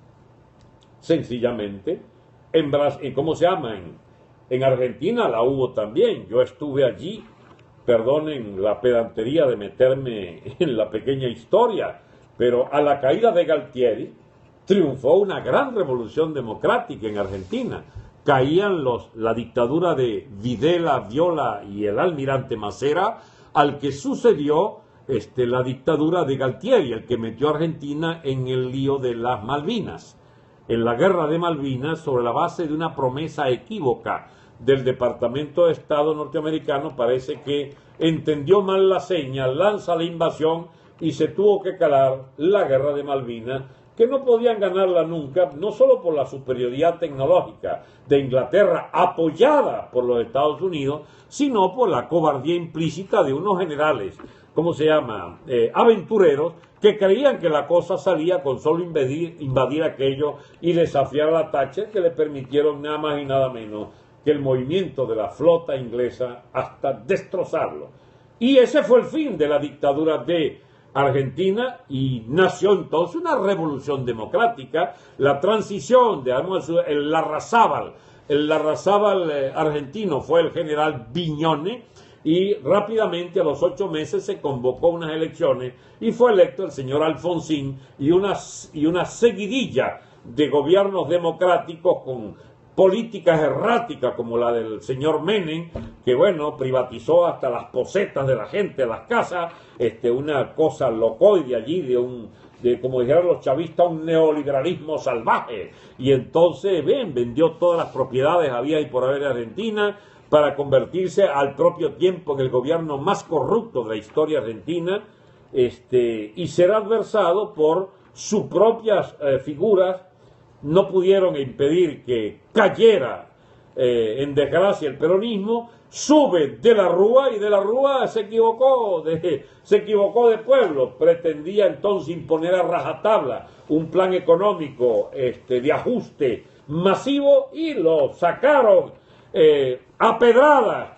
sencillamente. ¿Cómo se llama? En Argentina la hubo también. Yo estuve allí, perdonen la pedantería de meterme en la pequeña historia, pero a la caída de Galtieri triunfó una gran revolución democrática en Argentina. Caían la dictadura de Videla, Viola y el almirante Macera, al que sucedió la dictadura de Galtieri, el que metió a Argentina en el lío de las Malvinas, en la guerra de Malvinas, sobre la base de una promesa equívoca del Departamento de Estado norteamericano. Parece que entendió mal la seña, lanza la invasión y se tuvo que calar la guerra de Malvinas, que no podían ganarla nunca, no solo por la superioridad tecnológica de Inglaterra apoyada por los Estados Unidos, sino por la cobardía implícita de unos generales, ¿cómo se llama?, aventureros, que creían que la cosa salía con solo invadir aquello y desafiar a la Thatcher, que le permitieron nada más y nada menos que el movimiento de la flota inglesa hasta destrozarlo. Y ese fue el fin de la dictadura de Argentina, y nació entonces una revolución democrática, la transición de el Larrazábal. El Larrazábal argentino fue el general Viñone, y rápidamente a los 8 meses se convocó unas elecciones y fue electo el señor Alfonsín, y una seguidilla de gobiernos democráticos con políticas erráticas como la del señor Menem, que bueno, privatizó hasta las posetas de la gente, las casas, una cosa locoide allí de como dijeron los chavistas, un neoliberalismo salvaje. Y entonces vendió todas las propiedades había y por haber en Argentina, para convertirse al propio tiempo en el gobierno más corrupto de la historia argentina, y ser adversado por sus propias figuras. No pudieron impedir que cayera en desgracia el peronismo. Sube de la Rúa, y de la Rúa se equivocó de pueblo. Pretendía entonces imponer a rajatabla un plan económico de ajuste masivo, y lo sacaron a pedradas,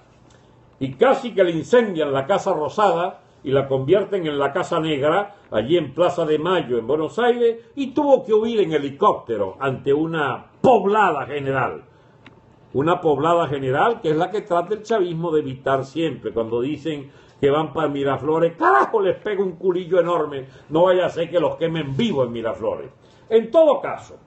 y casi que le incendian la Casa Rosada y la convierten en la Casa Negra, allí en Plaza de Mayo, en Buenos Aires, y tuvo que huir en helicóptero ante una poblada general. Una poblada general que es la que trata el chavismo de evitar siempre. Cuando dicen que van para Miraflores, carajo, les pega un culillo enorme, no vaya a ser que los quemen vivos en Miraflores. En todo caso,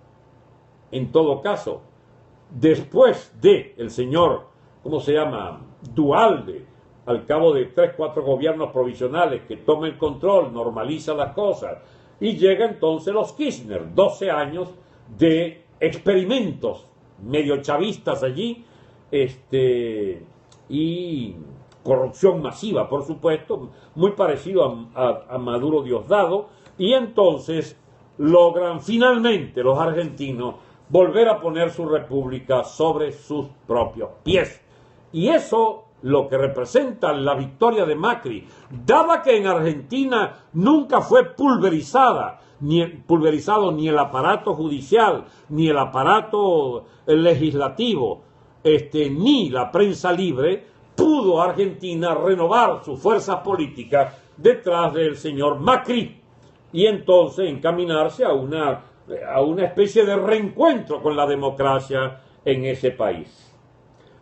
después de el señor, ¿cómo se llama?, Duhalde, al cabo de 3-4 gobiernos provisionales, que toma el control, normaliza las cosas, y llega entonces los Kirchner, 12 años de experimentos medio chavistas allí, y corrupción masiva, por supuesto, muy parecido a Maduro Diosdado, y entonces logran finalmente los argentinos volver a poner su república sobre sus propios pies. Y eso lo que representa la victoria de Macri, dada que en Argentina nunca fue pulverizado ni el aparato judicial, ni el aparato legislativo, ni la prensa libre, pudo Argentina renovar sus fuerzas políticas detrás del señor Macri, y entonces encaminarse a una especie de reencuentro con la democracia en ese país.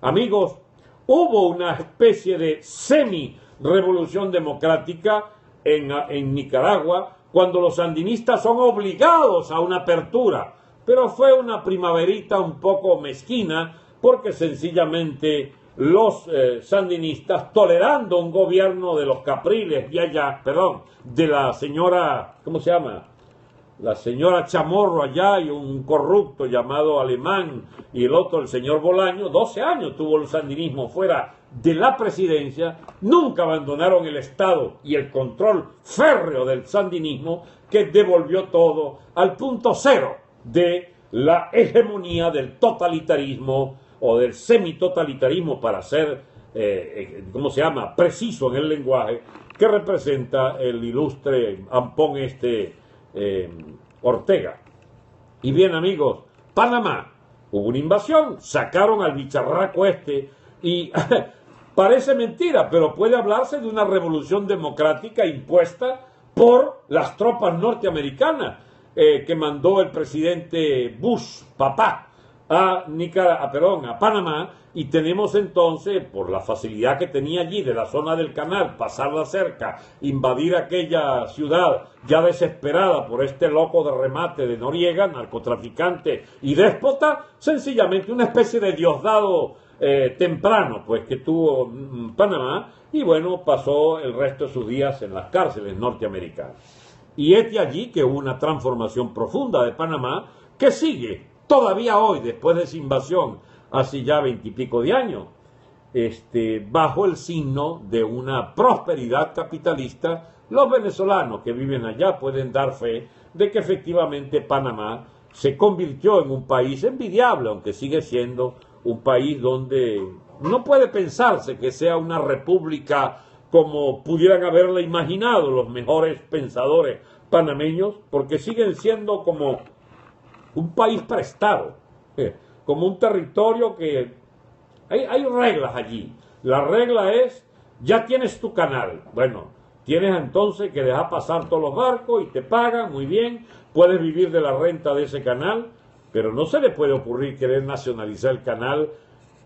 Amigos, hubo una especie de semi-revolución democrática en Nicaragua, cuando los sandinistas son obligados a una apertura, pero fue una primaverita un poco mezquina, porque sencillamente los sandinistas, tolerando un gobierno de los Capriles y allá, perdón, de la señora, ¿cómo se llama? La señora Chamorro allá y un corrupto llamado Alemán y el otro, el señor Bolaño. 12 años tuvo el sandinismo fuera de la presidencia, nunca abandonaron el Estado y el control férreo del sandinismo, que devolvió todo al punto cero de la hegemonía del totalitarismo o del semitotalitarismo, para ser, ¿cómo se llama?, preciso en el lenguaje, que representa el ilustre ampón Ortega. Y bien, amigos, Panamá, hubo una invasión, sacaron al bicharraco y parece mentira, pero puede hablarse de una revolución democrática impuesta por las tropas norteamericanas que mandó el presidente Bush, papá, a Panamá, y tenemos entonces, por la facilidad que tenía allí de la zona del canal, pasar la cerca, invadir aquella ciudad ya desesperada por este loco de remate de Noriega, narcotraficante y déspota, sencillamente una especie de Diosdado temprano, pues, que tuvo Panamá, y bueno, pasó el resto de sus días en las cárceles norteamericanas. Y es de allí que hubo una transformación profunda de Panamá, que sigue todavía hoy, después de esa invasión, hace ya 20 y pico de años, bajo el signo de una prosperidad capitalista. Los venezolanos que viven allá pueden dar fe de que efectivamente Panamá se convirtió en un país envidiable, aunque sigue siendo un país donde no puede pensarse que sea una república como pudieran haberla imaginado los mejores pensadores panameños, porque siguen siendo como un país prestado, como un territorio que hay reglas allí. La regla es, ya tienes tu canal, bueno, tienes entonces que dejar pasar todos los barcos y te pagan muy bien, puedes vivir de la renta de ese canal, pero no se le puede ocurrir querer nacionalizar el canal.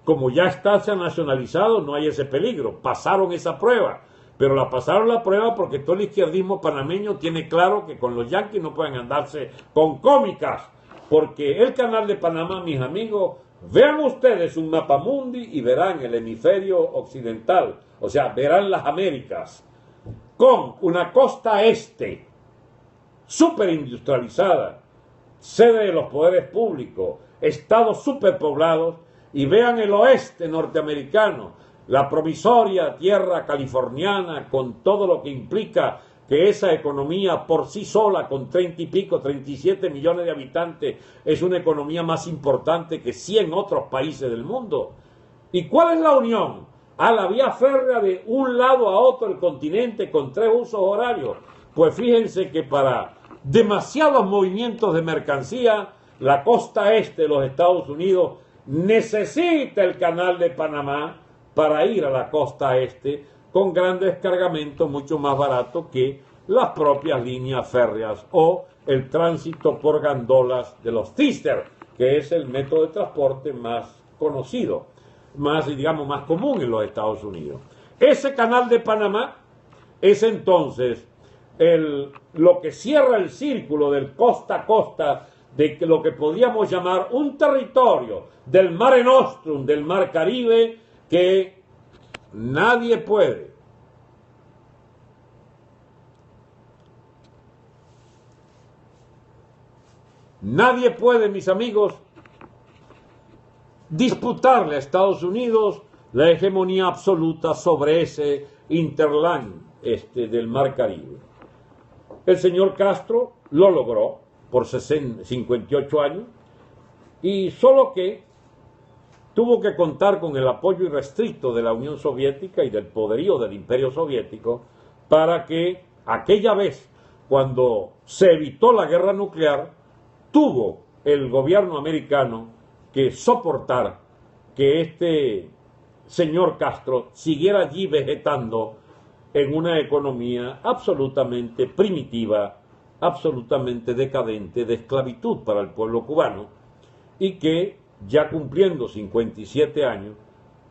Como ya está nacionalizado, no hay ese peligro. Pasaron esa prueba, pero la pasaron la prueba porque todo el izquierdismo panameño tiene claro que con los yanquis no pueden andarse con cómicas, porque el canal de Panamá, mis amigos, vean ustedes un mapamundi y verán el hemisferio occidental, o sea, verán las Américas, con una costa este súper industrializada, sede de los poderes públicos, estados superpoblados, y vean el oeste norteamericano, la provisoria tierra californiana, con todo lo que implica que esa economía por sí sola, con 30 y pico, 37 millones de habitantes, es una economía más importante que 100 otros países del mundo. ¿Y cuál es la unión? A la vía férrea de un lado a otro del continente con 3 usos horarios. Pues fíjense que para demasiados movimientos de mercancía, la costa este de los Estados Unidos necesita el canal de Panamá para ir a la costa este con grandes cargamentos mucho más baratos que las propias líneas férreas o el tránsito por gandolas de los Twister, que es el método de transporte más conocido, más, digamos, más común en los Estados Unidos. Ese canal de Panamá es entonces lo que cierra el círculo del costa a costa de lo que podríamos llamar un territorio del Mare Nostrum, del Mar Caribe, que nadie puede mis amigos, disputarle a Estados Unidos la hegemonía absoluta sobre ese interland del Mar Caribe. El señor Castro lo logró por 58 años, y solo que tuvo que contar con el apoyo irrestricto de la Unión Soviética y del poderío del Imperio Soviético para que aquella vez, cuando se evitó la guerra nuclear, tuvo el gobierno americano que soportar que este señor Castro siguiera allí vegetando en una economía absolutamente primitiva, absolutamente decadente, de esclavitud para el pueblo cubano, y que, ya cumpliendo 57 años,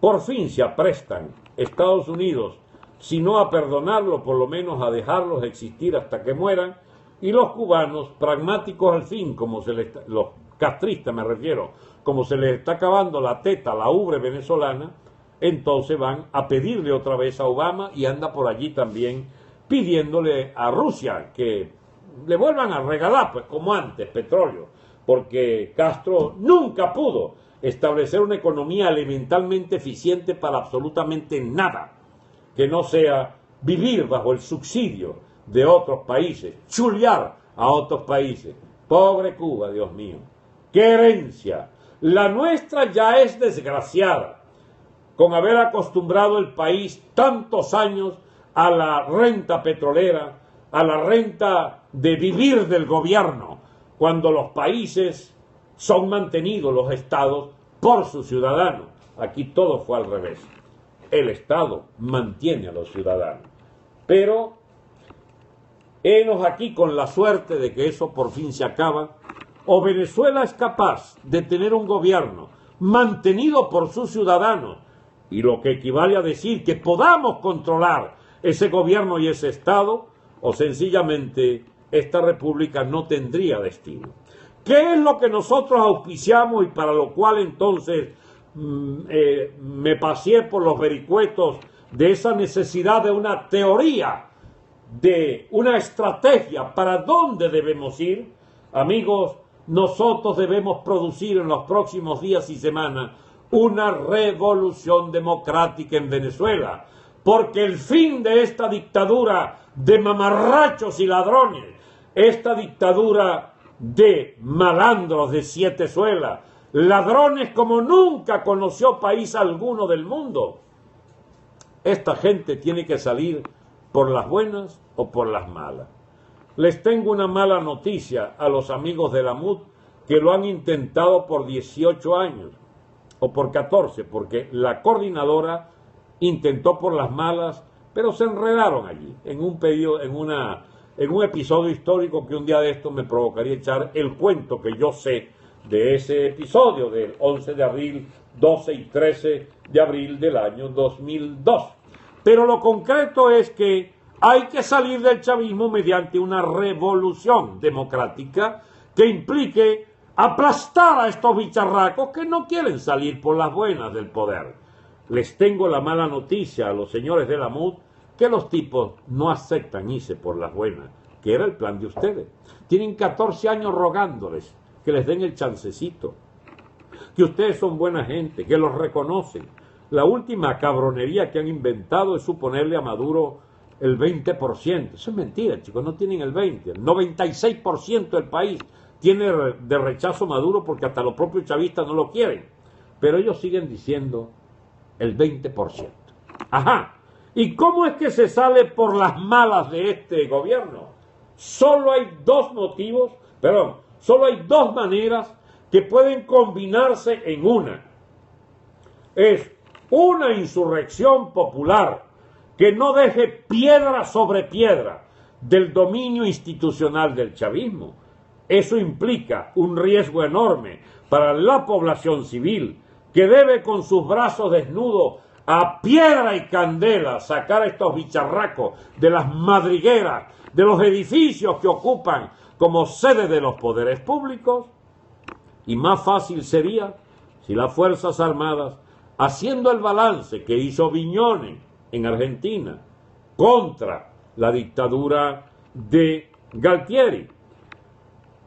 por fin se aprestan Estados Unidos, si no a perdonarlo, por lo menos a dejarlos existir hasta que mueran, y los cubanos, pragmáticos al fin, los castristas me refiero, como se les está acabando la teta, la ubre venezolana, entonces van a pedirle otra vez a Obama y anda por allí también pidiéndole a Rusia que le vuelvan a regalar, pues como antes, petróleo, porque Castro nunca pudo establecer una economía elementalmente eficiente para absolutamente nada, que no sea vivir bajo el subsidio de otros países, chulear a otros países. Pobre Cuba, Dios mío, qué herencia. La nuestra ya es desgraciada, con haber acostumbrado el país tantos años a la renta petrolera, a la renta de vivir del gobierno, cuando los países son mantenidos, los estados, por sus ciudadanos. Aquí todo fue al revés. El Estado mantiene a los ciudadanos. Pero henos aquí con la suerte de que eso por fin se acaba. O Venezuela es capaz de tener un gobierno mantenido por sus ciudadanos, y lo que equivale a decir que podamos controlar ese gobierno y ese Estado, o sencillamente esta república no tendría destino. ¿Qué es lo que nosotros auspiciamos y para lo cual entonces me paseé por los vericuetos de esa necesidad de una teoría, de una estrategia para dónde debemos ir? Amigos, nosotros debemos producir en los próximos días y semanas una revolución democrática en Venezuela, porque el fin de esta dictadura de mamarrachos y ladrones, esta dictadura de malandros de siete suelas, ladrones como nunca conoció país alguno del mundo, esta gente tiene que salir por las buenas o por las malas. Les tengo una mala noticia a los amigos de la MUD que lo han intentado por 18 años o por 14, porque la coordinadora intentó por las malas, pero se enredaron allí en un episodio histórico que un día de esto me provocaría echar el cuento que yo sé de ese episodio del 11 de abril, 12 y 13 de abril del año 2002. Pero lo concreto es que hay que salir del chavismo mediante una revolución democrática que implique aplastar a estos bicharracos que no quieren salir por las buenas del poder. Les tengo la mala noticia a los señores de la MUD, que los tipos no aceptan irse por las buenas, que era el plan de ustedes. Tienen 14 años rogándoles que les den el chancecito, que ustedes son buena gente, que los reconocen. La última cabronería que han inventado es suponerle a Maduro el 20%. Eso es mentira, chicos, no tienen el 20%. El 96% del país tiene de rechazo a Maduro porque hasta los propios chavistas no lo quieren. Pero ellos siguen diciendo el 20%. Ajá. ¿Y cómo es que se sale por las malas de este gobierno? Solo hay dos maneras que pueden combinarse en una. Es una insurrección popular que no deje piedra sobre piedra del dominio institucional del chavismo. Eso implica un riesgo enorme para la población civil, que debe con sus brazos desnudos a piedra y candela sacar a estos bicharracos de las madrigueras, de los edificios que ocupan como sede de los poderes públicos. Y más fácil sería si las Fuerzas Armadas, haciendo el balance que hizo Viñones en Argentina contra la dictadura de Galtieri,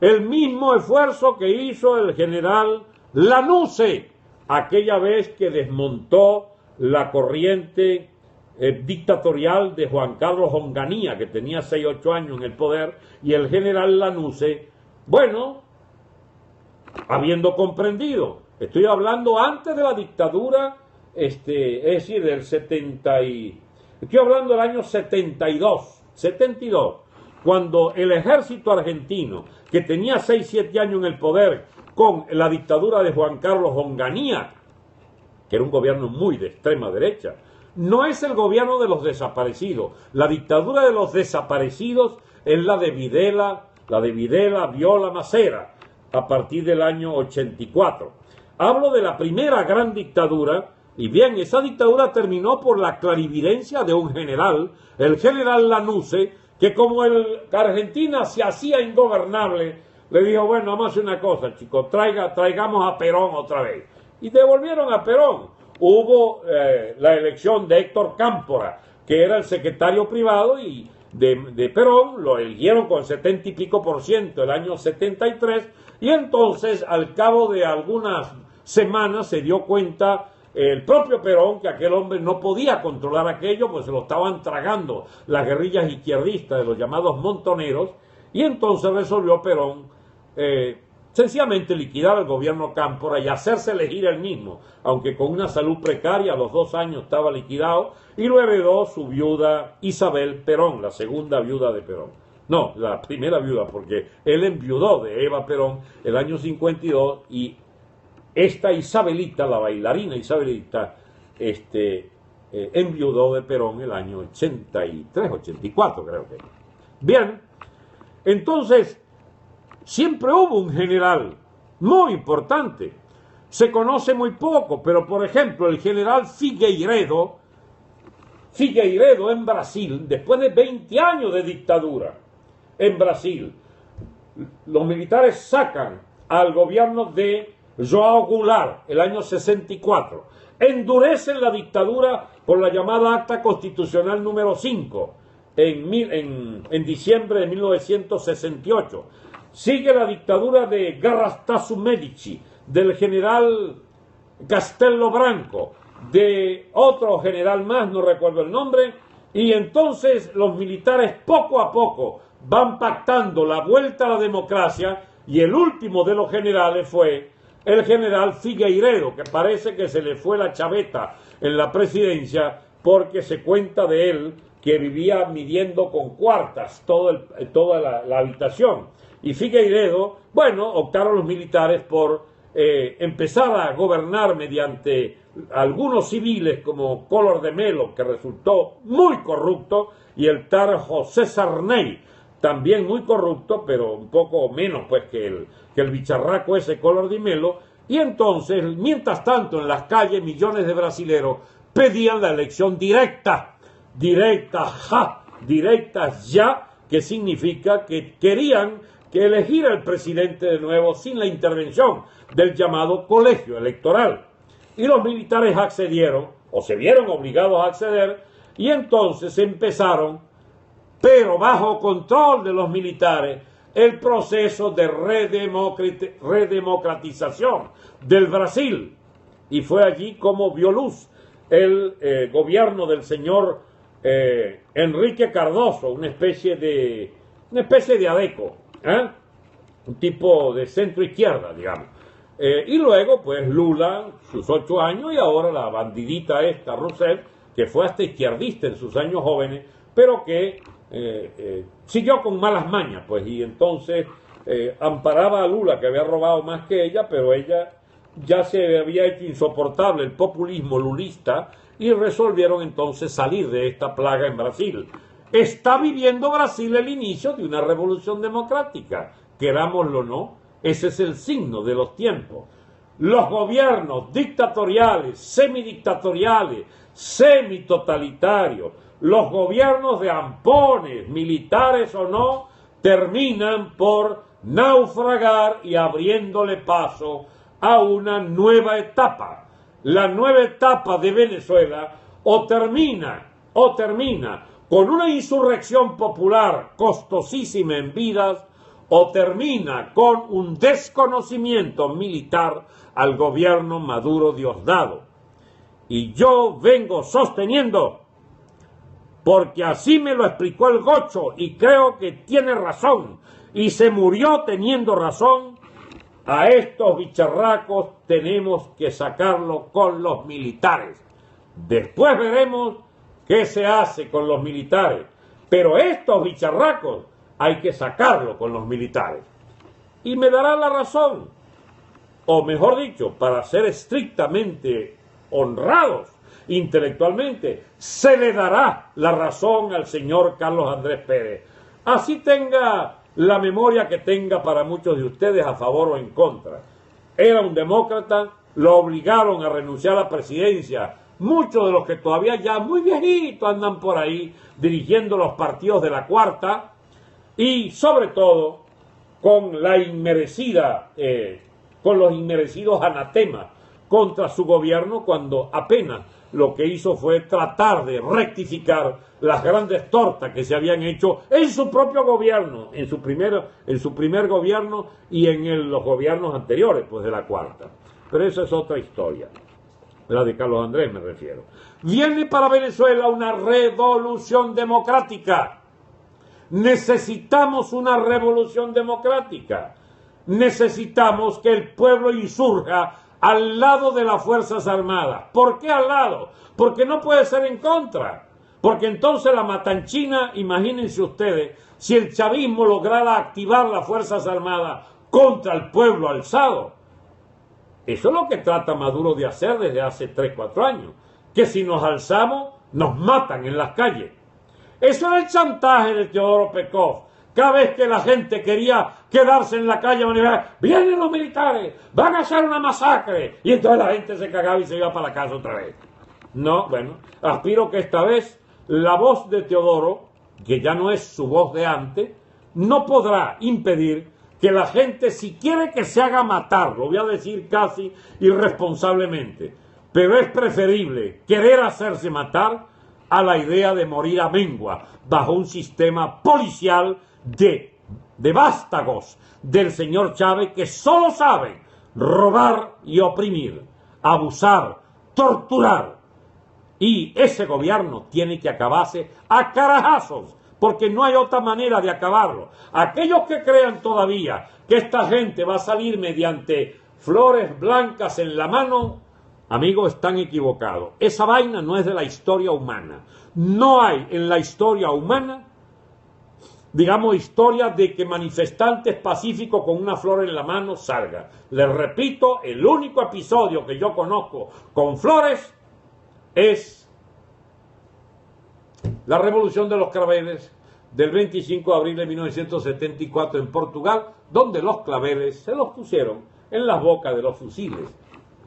el mismo esfuerzo que hizo el general Lanusse aquella vez que desmontó la corriente dictatorial de Juan Carlos Onganía, que tenía 6-8 años en el poder, y el general Lanusse, bueno, habiendo comprendido, estoy hablando antes de la dictadura, es decir, del 70 y... Estoy hablando del año 72, cuando el ejército argentino, que tenía 6-7 años en el poder con la dictadura de Juan Carlos Onganía, que era un gobierno muy de extrema derecha, no es el gobierno de los desaparecidos. La dictadura de los desaparecidos es la de Videla, Viola, Macera, a partir del año 84. Hablo de la primera gran dictadura, y bien, esa dictadura terminó por la clarividencia de un general, el general Lanusse, que como Argentina se hacía ingobernable, le dijo, bueno, vamos a hacer una cosa, chicos, traigamos a Perón otra vez. Y devolvieron a Perón, hubo la elección de Héctor Cámpora, que era el secretario privado y de Perón, lo eligieron con 70 y pico % el año 73, y entonces al cabo de algunas semanas se dio cuenta el propio Perón que aquel hombre no podía controlar aquello, pues se lo estaban tragando las guerrillas izquierdistas de los llamados montoneros, y entonces resolvió Perón sencillamente liquidar al gobierno Cámpora y hacerse elegir él mismo, aunque con una salud precaria, a los 2 años estaba liquidado, y lo heredó su viuda Isabel Perón, la segunda viuda de Perón. No, la primera viuda, porque él enviudó de Eva Perón el año 52, y esta Isabelita, la bailarina Isabelita, enviudó de Perón el año 83, 84 creo que. Bien, entonces siempre hubo un general muy importante. Se conoce muy poco, pero por ejemplo el general Figueiredo en Brasil, después de 20 años de dictadura en Brasil, los militares sacan al gobierno de João Goulart el año 64, endurecen la dictadura por la llamada Acta Constitucional número 5 en diciembre de 1968. Sigue la dictadura de Garrastazu Medici, del general Castello Branco, de otro general más, no recuerdo el nombre, y entonces los militares poco a poco van pactando la vuelta a la democracia, y el último de los generales fue el general Figueiredo, que parece que se le fue la chaveta en la presidencia, porque se cuenta de él que vivía midiendo con cuartas toda la habitación. Y Figueiredo, bueno, optaron los militares por empezar a gobernar mediante algunos civiles como Collor de Mello, que resultó muy corrupto, y el tal José Sarney, también muy corrupto, pero un poco menos pues que el bicharraco ese Collor de Mello. Y entonces, mientras tanto, en las calles millones de brasileros pedían la elección directa ya, que significa que querían que elegir al presidente de nuevo sin la intervención del llamado colegio electoral. Y los militares accedieron, o se vieron obligados a acceder, y entonces empezaron, pero bajo control de los militares, el proceso de redemocratización del Brasil. Y fue allí como vio luz el gobierno del señor Enrique Cardoso, una especie de Adeco, un tipo de centro izquierda, digamos. Y luego, pues, Lula, sus 8 años, y ahora la bandidita esta, Rousseff, que fue hasta izquierdista en sus años jóvenes, pero que siguió con malas mañas, pues, y entonces amparaba a Lula, que había robado más que ella, pero ella ya se había hecho insoportable el populismo lulista, y resolvieron entonces salir de esta plaga en Brasil. Está viviendo Brasil el inicio de una revolución democrática, querámoslo o no, ese es el signo de los tiempos. Los gobiernos dictatoriales, semidictatoriales, semitotalitarios, los gobiernos de ampones, militares o no, terminan por naufragar y abriéndole paso a una nueva etapa. La nueva etapa de Venezuela o termina con una insurrección popular costosísima en vidas, o termina con un desconocimiento militar al gobierno Maduro Diosdado. Y yo vengo sosteniendo, porque así me lo explicó el Gocho, y creo que tiene razón, y se murió teniendo razón, a estos bicharracos tenemos que sacarlo con los militares. Después veremos qué se hace con los militares, pero estos bicharracos hay que sacarlo con los militares. Y me dará la razón, o mejor dicho, para ser estrictamente honrados intelectualmente, se le dará la razón al señor Carlos Andrés Pérez. Así tenga la memoria que tenga para muchos de ustedes a favor o en contra. Era un demócrata, lo obligaron a renunciar a la presidencia. Muchos de los que todavía ya muy viejitos andan por ahí dirigiendo los partidos de la cuarta, y sobre todo con los inmerecidos anatemas contra su gobierno cuando apenas lo que hizo fue tratar de rectificar las grandes tortas que se habían hecho en su propio gobierno, en su primer gobierno y en los gobiernos anteriores, pues de la cuarta. Pero esa es otra historia, la de Carlos Andrés me refiero. Viene para Venezuela una revolución democrática. Necesitamos una revolución democrática. Necesitamos que el pueblo insurja al lado de las Fuerzas Armadas. ¿Por qué al lado? Porque no puede ser en contra. Porque entonces la matanchina, imagínense ustedes, si el chavismo lograra activar las Fuerzas Armadas contra el pueblo alzado. Eso es lo que trata Maduro de hacer desde hace 3, 4 años. Que si nos alzamos, nos matan en las calles. Eso era el chantaje de Teodoro Pekov. Cada vez que la gente quería quedarse en la calle, vienen los militares, van a hacer una masacre. Y entonces la gente se cagaba y se iba para la casa otra vez. No, bueno, aspiro que esta vez la voz de Teodoro, que ya no es su voz de antes, no podrá impedir que la gente, si quiere que se haga matar, lo voy a decir casi irresponsablemente, pero es preferible querer hacerse matar a la idea de morir a mengua bajo un sistema policial de vástagos del señor Chávez que solo saben robar y oprimir, abusar, torturar. Y ese gobierno tiene que acabarse a carajazos, porque no hay otra manera de acabarlo. Aquellos que crean todavía que esta gente va a salir mediante flores blancas en la mano, amigos, están equivocados. Esa vaina no es de la historia humana. No hay en la historia humana, digamos, historia de que manifestantes pacíficos con una flor en la mano salgan. Les repito, el único episodio que yo conozco con flores es la Revolución de los Claveles del 25 de abril de 1974 en Portugal, donde los claveles se los pusieron en las bocas de los fusiles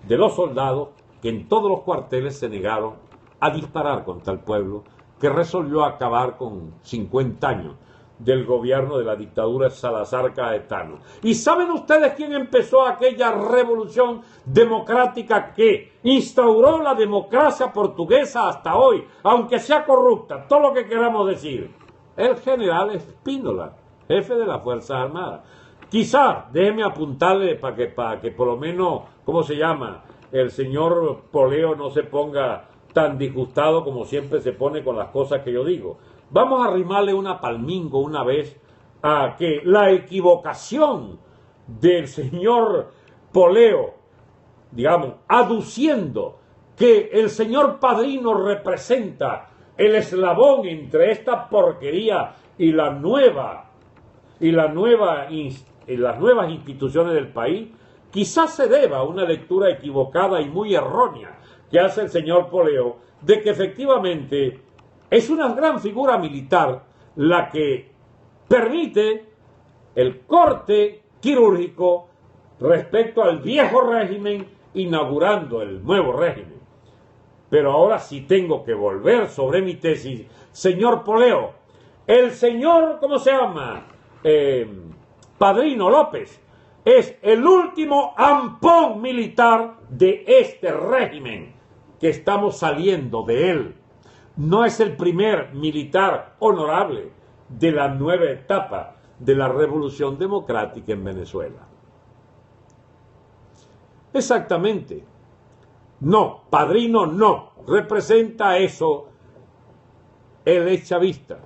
de los soldados que en todos los cuarteles se negaron a disparar contra el pueblo, que resolvió acabar con 50 años del gobierno de la dictadura Salazar Caetano. ¿Y saben ustedes quién empezó aquella revolución democrática que instauró la democracia portuguesa hasta hoy, aunque sea corrupta, todo lo que queramos decir? El general Spínola, jefe de las Fuerzas Armadas. Quizá, déjeme apuntarle para que por lo menos, ¿cómo se llama?, el señor Poleo no se ponga tan disgustado como siempre se pone con las cosas que yo digo. Vamos a arrimarle una palmingo una vez a que la equivocación del señor Poleo, digamos, aduciendo que el señor Padrino representa el eslabón entre esta porquería y las nuevas instituciones del país, quizás se deba a una lectura equivocada y muy errónea que hace el señor Poleo de que efectivamente es una gran figura militar la que permite el corte quirúrgico respecto al viejo régimen, inaugurando el nuevo régimen. Pero ahora sí tengo que volver sobre mi tesis. Señor Poleo, el señor, ¿cómo se llama?, Padrino López, es el último ampón militar de este régimen que estamos saliendo de él. No es el primer militar honorable de la nueva etapa de la revolución democrática en Venezuela. Exactamente. No, Padrino no. Representa eso el ex chavista.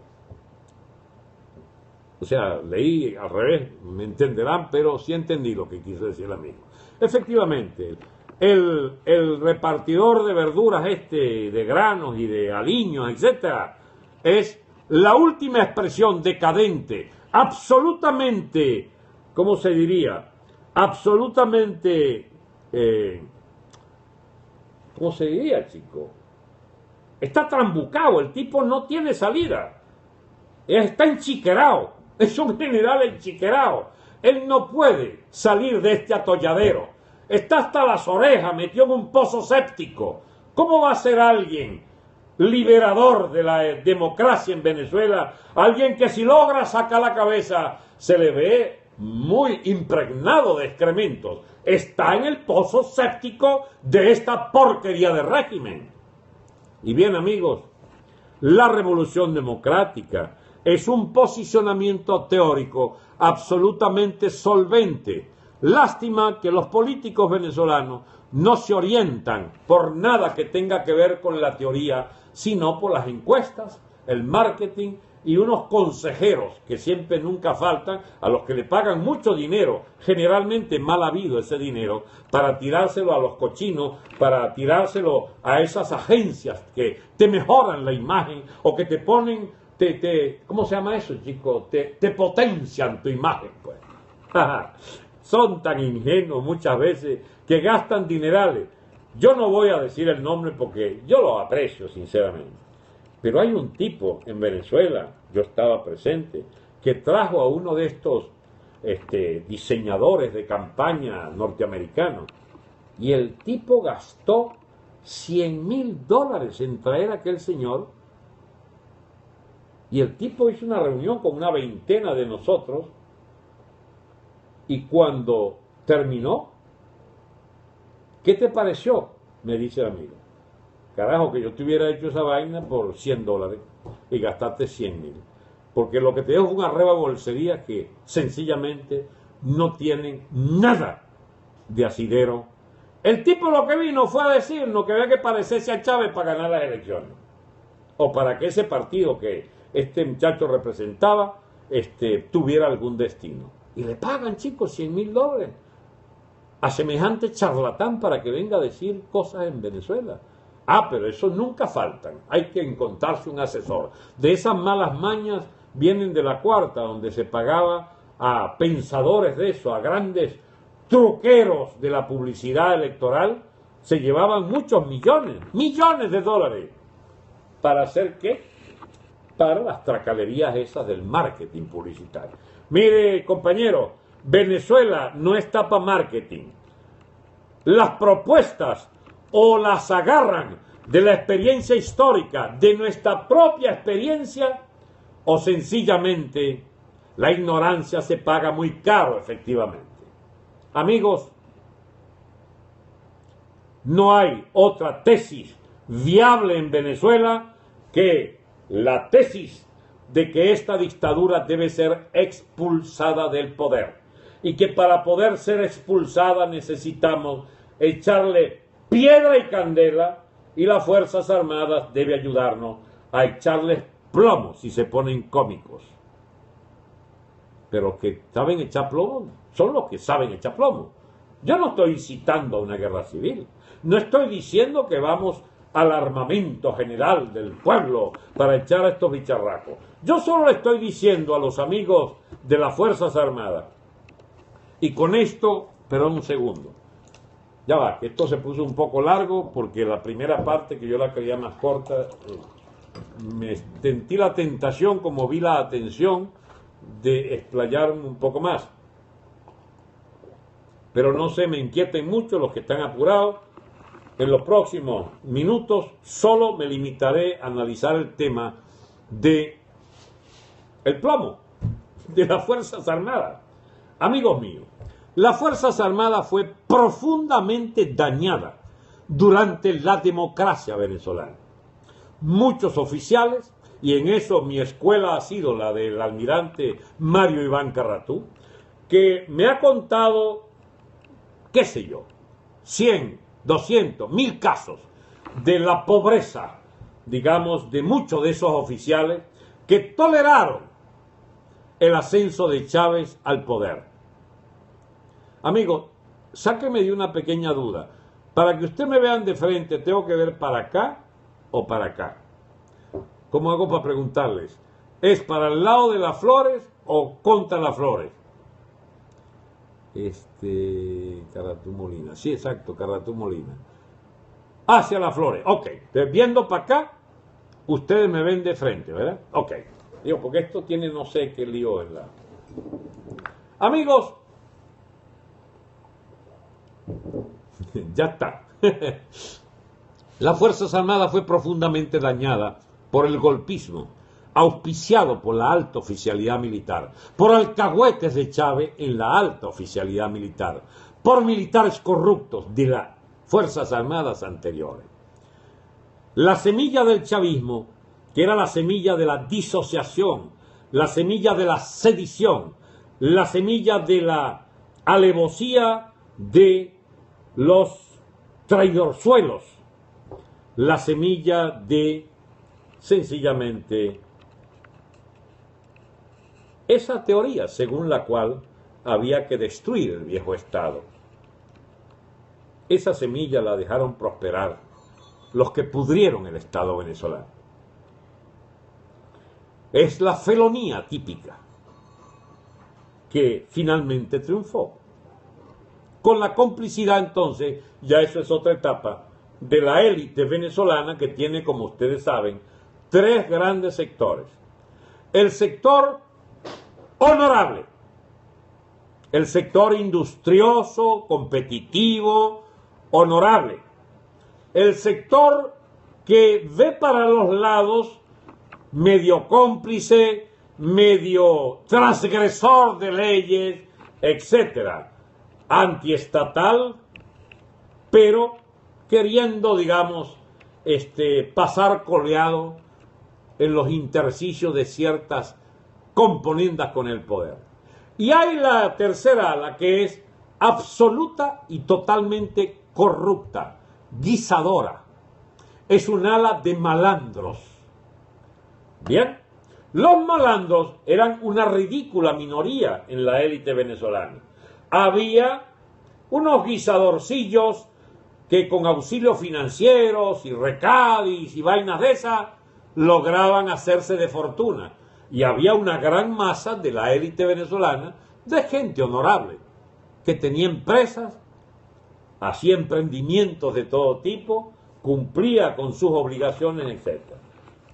O sea, leí al revés, me entenderán, pero sí entendí lo que quiso decir el amigo. Efectivamente, el repartidor de verduras de granos y de aliños, etcétera, es la última expresión decadente, absolutamente, ¿cómo se diría? Absolutamente, ¿cómo se diría, chico? Está trambucado, el tipo no tiene salida, está enchiquerado. Es un general enchiquerado. Él no puede salir de este atolladero. Está hasta las orejas, metió en un pozo séptico. ¿Cómo va a ser alguien liberador de la democracia en Venezuela? Alguien que si logra sacar la cabeza, se le ve muy impregnado de excrementos, está en el pozo séptico de esta porquería de régimen. Y bien, amigos, la revolución democrática es un posicionamiento teórico absolutamente solvente. Lástima que los políticos venezolanos no se orientan por nada que tenga que ver con la teoría, sino por las encuestas, el marketing y unos consejeros que siempre nunca faltan, a los que le pagan mucho dinero, generalmente mal habido ese dinero, para tirárselo a los cochinos, para tirárselo a esas agencias que te mejoran la imagen o que te ponen, ¿cómo se llama eso, chicos? Te potencian tu imagen, pues. Son tan ingenuos muchas veces que gastan dinerales. Yo no voy a decir el nombre porque yo lo aprecio sinceramente, pero hay un tipo en Venezuela, yo estaba presente, que trajo a uno de estos diseñadores de campaña norteamericanos, y el tipo gastó $100,000 en traer a aquel señor, y el tipo hizo una reunión con una veintena de nosotros, y cuando terminó, ¿qué te pareció? Me dice el amigo. Carajo, que yo te hubiera hecho esa vaina por $100 y gastaste 100,000. Porque lo que te dejo es una rebabolsería que sencillamente no tienen nada de asidero. El tipo lo que vino fue a decirnos que había que parecerse a Chávez para ganar las elecciones. O para que ese partido que este muchacho representaba tuviera algún destino. Y le pagan, chicos, $100,000 a semejante charlatán para que venga a decir cosas en Venezuela. Ah, pero eso nunca faltan. Hay que encontrarse un asesor. De esas malas mañas vienen de la cuarta, donde se pagaba a pensadores de eso, a grandes truqueros de la publicidad electoral, se llevaban muchos millones de dólares. ¿Para hacer qué? Para las tracalerías esas del marketing publicitario. Mire, compañero, Venezuela no está para marketing. Las propuestas o las agarran de la experiencia histórica, de nuestra propia experiencia, o sencillamente la ignorancia se paga muy caro, efectivamente. Amigos, no hay otra tesis viable en Venezuela que la tesis de que esta dictadura debe ser expulsada del poder y que para poder ser expulsada necesitamos echarle piedra y candela, y las Fuerzas Armadas debe ayudarnos a echarles plomo si se ponen cómicos. Pero los que saben echar plomo son los que saben echar plomo. Yo no estoy incitando a una guerra civil, no estoy diciendo que vamos al armamento general del pueblo para echar a estos bicharracos. Yo solo le estoy diciendo a los amigos de las Fuerzas Armadas, y con esto, perdón un segundo, ya va, que esto se puso un poco largo porque la primera parte, que yo la quería más corta, me sentí la tentación, como vi la atención, de explayarme un poco más. Pero no se me inquieten mucho los que están apurados. En los próximos minutos solo me limitaré a analizar el tema de el plomo de las Fuerzas Armadas. Amigos míos, las Fuerzas Armadas fue profundamente dañada durante la democracia venezolana. Muchos oficiales, y en eso mi escuela ha sido la del almirante Mario Iván Carratú, que me ha contado, qué sé yo, 100, 200, 1000 casos de la pobreza, digamos, de muchos de esos oficiales que toleraron el ascenso de Chávez al poder. Amigos, sáqueme de una pequeña duda. Para que ustedes me vean de frente, ¿tengo que ver para acá o para acá? ¿Cómo hago para preguntarles? ¿Es para el lado de las flores o contra las flores? Carratú Molina. Sí, exacto, Carratú Molina. Hacia las flores. Ok. Entonces, viendo para acá, ustedes me ven de frente, ¿verdad? Ok. Digo, porque esto tiene no sé qué lío en la... Amigos, ya está. Las Fuerzas Armadas fue profundamente dañada por el golpismo. auspiciado por la alta oficialidad militar, por alcahuetes de Chávez en la alta oficialidad militar, por militares corruptos de las Fuerzas Armadas anteriores. La semilla del chavismo, que era la semilla de la disociación, la semilla de la sedición, la semilla de la alevosía de los traidorzuelos, la semilla de sencillamente esa teoría según la cual había que destruir el viejo Estado. Esa semilla la dejaron prosperar los que pudrieron el Estado venezolano. Es la felonía típica que finalmente triunfó. Con la complicidad entonces, ya eso es otra etapa, de la élite venezolana que tiene, como ustedes saben, tres grandes sectores. El sector honorable, el sector industrioso, competitivo, honorable. El sector que ve para los lados medio cómplice, medio transgresor de leyes, etcétera, antiestatal, pero queriendo, digamos, pasar coleado en los intersticios de ciertas componendas con el poder. Y hay la tercera ala, que es absoluta y totalmente corrupta, guisadora. Es un ala de malandros. Bien, los malandros eran una ridícula minoría en la élite venezolana. Había unos guisadorcillos que con auxilios financieros y recadis y vainas de esas lograban hacerse de fortuna. Y había una gran masa de la élite venezolana de gente honorable, que tenía empresas, hacía emprendimientos de todo tipo, cumplía con sus obligaciones, etc.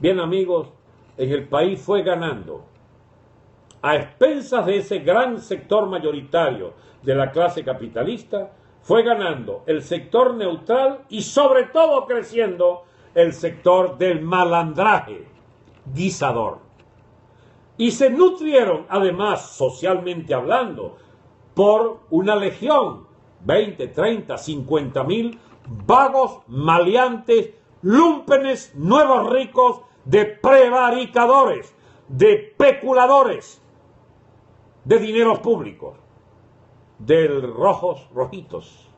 Bien, amigos, en el país fue ganando, a expensas de ese gran sector mayoritario de la clase capitalista, fue ganando el sector neutral y sobre todo creciendo el sector del malandraje guisador. Y se nutrieron, además, socialmente hablando, por una legión, 20, 30, 50 mil vagos, maleantes, lúmpenes, nuevos ricos, de prevaricadores, de peculadores, de dineros públicos, de rojitos,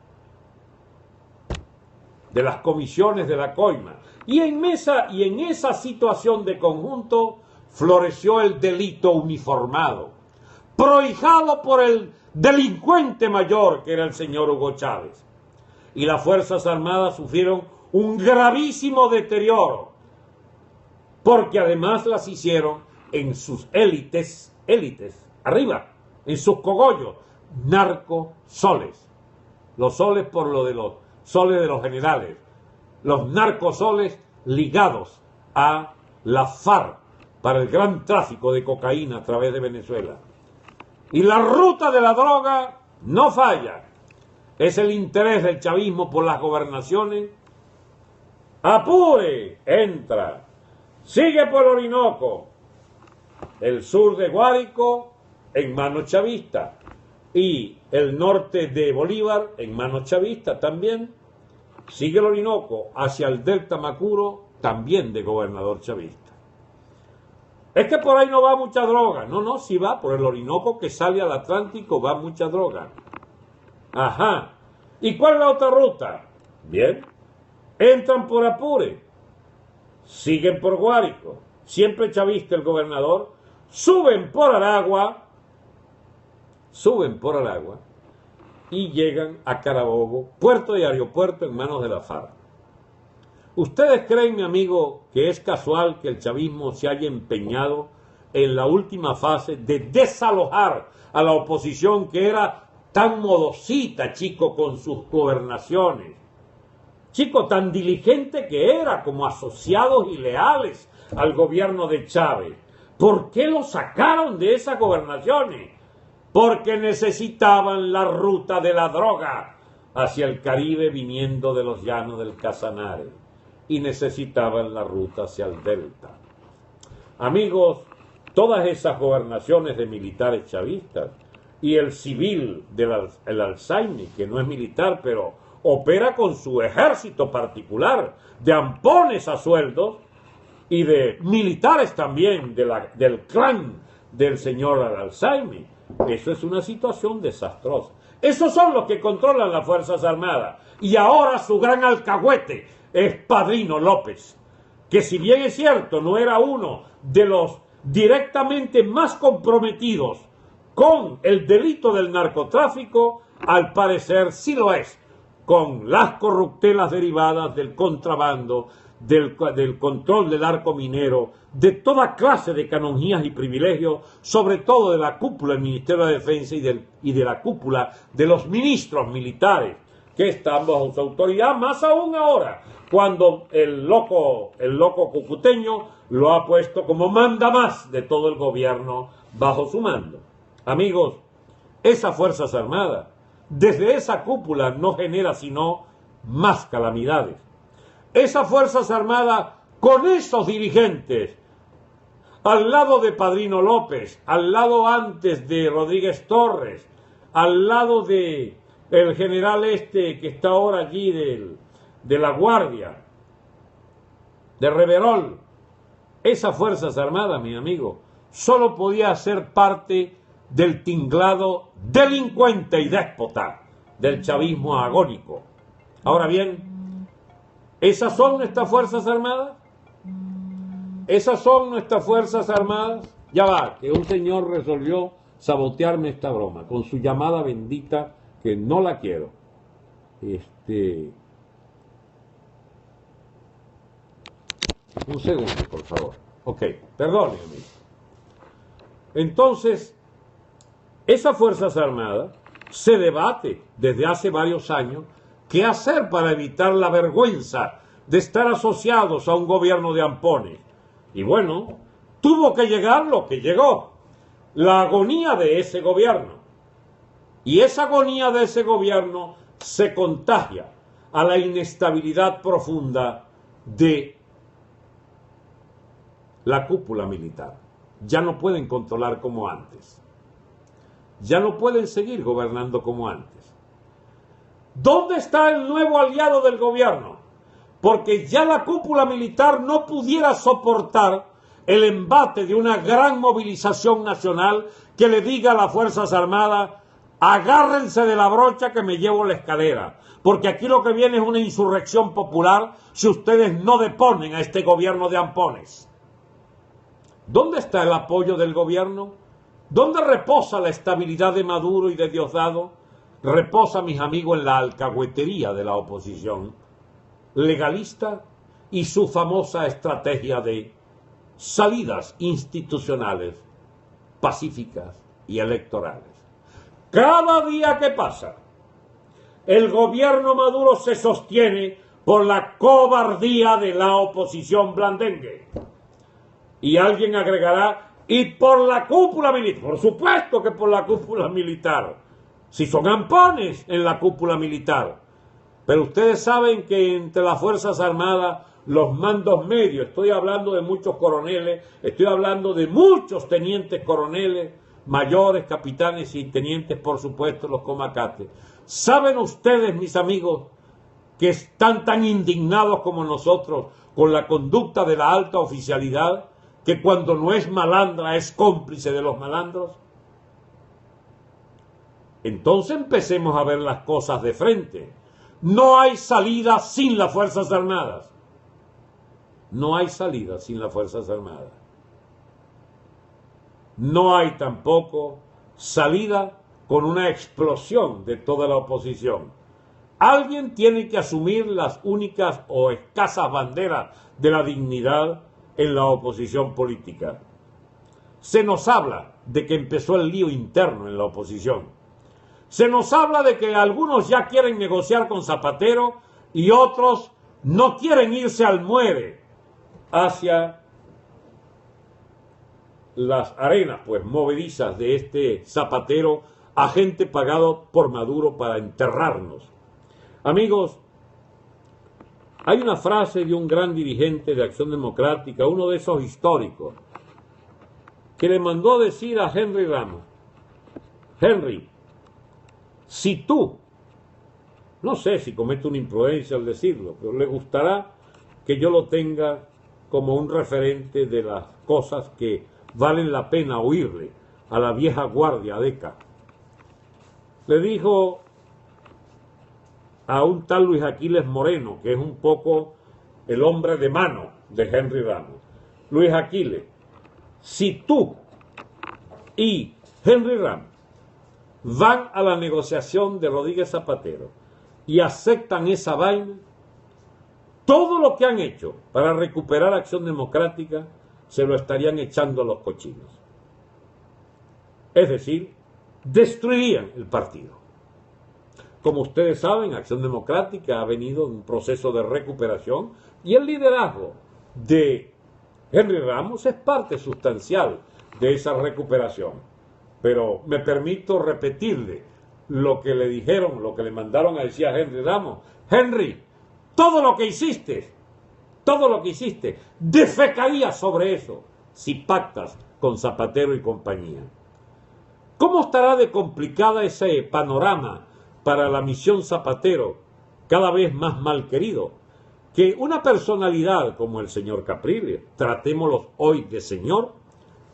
de las comisiones de la coima. Y en esa situación de conjunto floreció el delito uniformado, prohijado por el delincuente mayor que era el señor Hugo Chávez. Y las Fuerzas Armadas sufrieron un gravísimo deterioro, porque además las hicieron en sus élites, arriba, en sus cogollos, narcosoles. Los soles por lo de los soles de los generales, los narcosoles ligados a la FARC para el gran tráfico de cocaína a través de Venezuela. Y la ruta de la droga no falla. Es el interés del chavismo por las gobernaciones. ¡Apure! Entra. Sigue por Orinoco. El sur de Guárico en manos chavistas. Y el norte de Bolívar en manos chavistas también. Sigue el Orinoco hacia el delta Macuro, también de gobernador chavista. Es que por ahí no va mucha droga. No, sí va por el Orinoco que sale al Atlántico, va mucha droga. Ajá. ¿Y cuál es la otra ruta? Bien. Entran por Apure. Siguen por Guárico. Siempre chavista el gobernador. Suben por Aragua. Y llegan a Carabobo, puerto y aeropuerto en manos de la FARC. ¿Ustedes creen, mi amigo, que es casual que el chavismo se haya empeñado en la última fase de desalojar a la oposición que era tan modosita, chico, con sus gobernaciones? Chico, tan diligente que era, como asociados y leales al gobierno de Chávez. ¿Por qué lo sacaron de esas gobernaciones? Porque necesitaban la ruta de la droga hacia el Caribe viniendo de los llanos del Casanare y necesitaban la ruta hacia el delta. Amigos, todas esas gobernaciones de militares chavistas y el civil el Alzheimer, que no es militar, pero opera con su ejército particular de ampones a sueldos y de militares también del clan del señor Alzheimer. Eso es una situación desastrosa. Esos son los que controlan las Fuerzas Armadas. Y ahora su gran alcahuete es Padrino López, que si bien es cierto, no era uno de los directamente más comprometidos con el delito del narcotráfico, al parecer sí lo es, con las corruptelas derivadas del contrabando, del control del arco minero, de toda clase de canonjías y privilegios, sobre todo de la cúpula del Ministerio de Defensa y de la cúpula de los ministros militares que están bajo su autoridad, más aún ahora, cuando el loco cucuteño lo ha puesto como mandamás de todo el gobierno bajo su mando. Amigos, esas Fuerzas Armadas, desde esa cúpula no genera sino más calamidades. Esas Fuerzas Armadas, con esos dirigentes, al lado de Padrino López, al lado antes de Rodríguez Torres, al lado de el general que está ahora allí de la Guardia, de Reverol, esas Fuerzas Armadas, mi amigo, solo podía ser parte del tinglado delincuente y déspota del chavismo agónico. Ahora bien, ¿esas son nuestras Fuerzas Armadas? ¿Esas son nuestras Fuerzas Armadas? Ya va, que un señor resolvió sabotearme esta broma con su llamada bendita, que no la quiero. Un segundo, por favor. Ok, perdónenme. Entonces, esas Fuerzas Armadas se debate desde hace varios años qué hacer para evitar la vergüenza de estar asociados a un gobierno de ampones. Y bueno, tuvo que llegar lo que llegó, la agonía de ese gobierno. Y esa agonía de ese gobierno se contagia a la inestabilidad profunda de la cúpula militar. Ya no pueden controlar como antes. Ya no pueden seguir gobernando como antes. ¿Dónde está el nuevo aliado del gobierno? Porque ya la cúpula militar no pudiera soportar el embate de una gran movilización nacional que le diga a las Fuerzas Armadas: agárrense de la brocha que me llevo la escalera, porque aquí lo que viene es una insurrección popular si ustedes no deponen a este gobierno de ampones. ¿Dónde está el apoyo del gobierno? ¿Dónde reposa la estabilidad de Maduro y de Diosdado? Reposa, mis amigos, en la alcahuetería de la oposición legalista y su famosa estrategia de salidas institucionales, pacíficas y electorales. Cada día que pasa, el gobierno Maduro se sostiene por la cobardía de la oposición blandengue. Y alguien agregará: y por la cúpula militar. Por supuesto que por la cúpula militar. Si son ampones en la cúpula militar. Pero ustedes saben que entre las Fuerzas Armadas, los mandos medios, estoy hablando de muchos coroneles, estoy hablando de muchos tenientes coroneles, mayores, capitanes y tenientes, por supuesto, los comacates. ¿Saben ustedes, mis amigos, que están tan indignados como nosotros con la conducta de la alta oficialidad, que cuando no es malandra es cómplice de los malandros? Entonces empecemos a ver las cosas de frente. No hay salida sin las Fuerzas Armadas. No hay salida sin las Fuerzas Armadas. No hay tampoco salida con una explosión de toda la oposición. Alguien tiene que asumir las únicas o escasas banderas de la dignidad en la oposición política. Se nos habla de que empezó el lío interno en la oposición. Se nos habla de que algunos ya quieren negociar con Zapatero y otros no quieren irse al muere hacia las arenas pues movedizas de este Zapatero, agente pagado por Maduro para enterrarnos. Amigos, hay una frase de un gran dirigente de Acción Democrática, uno de esos históricos, que le mandó a decir a Henry Ramos: Henry, si tú, no sé si comete una imprudencia al decirlo, pero le gustará que yo lo tenga como un referente de las cosas que valen la pena oírle a la vieja guardia DECA. Le dijo a un tal Luis Aquiles Moreno, que es un poco el hombre de mano de Henry Ramos: Luis Aquiles, si tú y Henry Ramos van a la negociación de Rodríguez Zapatero y aceptan esa vaina, todo lo que han hecho para recuperar Acción Democrática se lo estarían echando a los cochinos. Es decir, destruirían el partido. Como ustedes saben, Acción Democrática ha venido en un proceso de recuperación y el liderazgo de Henry Ramos es parte sustancial de esa recuperación. Pero me permito repetirle lo que le dijeron, lo que le mandaron a decir a Henry Ramos: Henry, todo lo que hiciste, defecaría sobre eso si pactas con Zapatero y compañía. ¿Cómo estará de complicada ese panorama para la misión Zapatero, cada vez más mal querido? Que una personalidad como el señor Capriles, tratémoslo hoy de señor,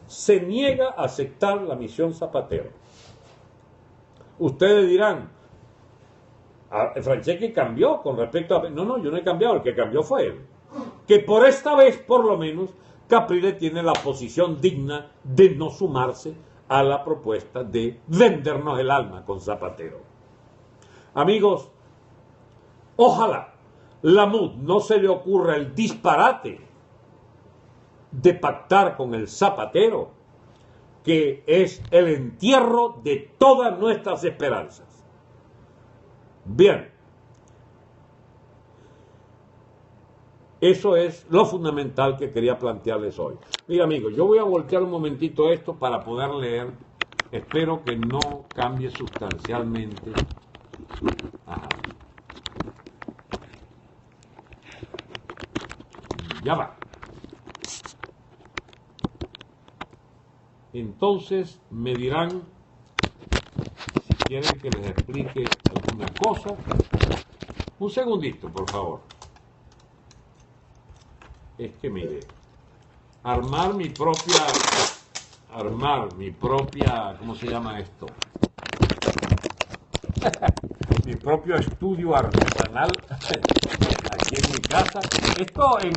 se niega a aceptar la misión Zapatero. Ustedes dirán: Franceschi cambió con respecto a... No, yo no he cambiado, el que cambió fue él. Que por esta vez, por lo menos, Capriles tiene la posición digna de no sumarse a la propuesta de vendernos el alma con Zapatero. Amigos, ojalá la MUD no se le ocurra el disparate de pactar con el Zapatero, que es el entierro de todas nuestras esperanzas. Bien, eso es lo fundamental que quería plantearles hoy. Mira, amigos, yo voy a voltear un momentito esto para poder leer. Espero que no cambie sustancialmente. Ajá. Ya va. Entonces me dirán si quieren que les explique alguna cosa. Un segundito, por favor. Es que mire, armar mi propia, ¿cómo se llama esto? Mi propio estudio artesanal aquí en mi casa. Esto en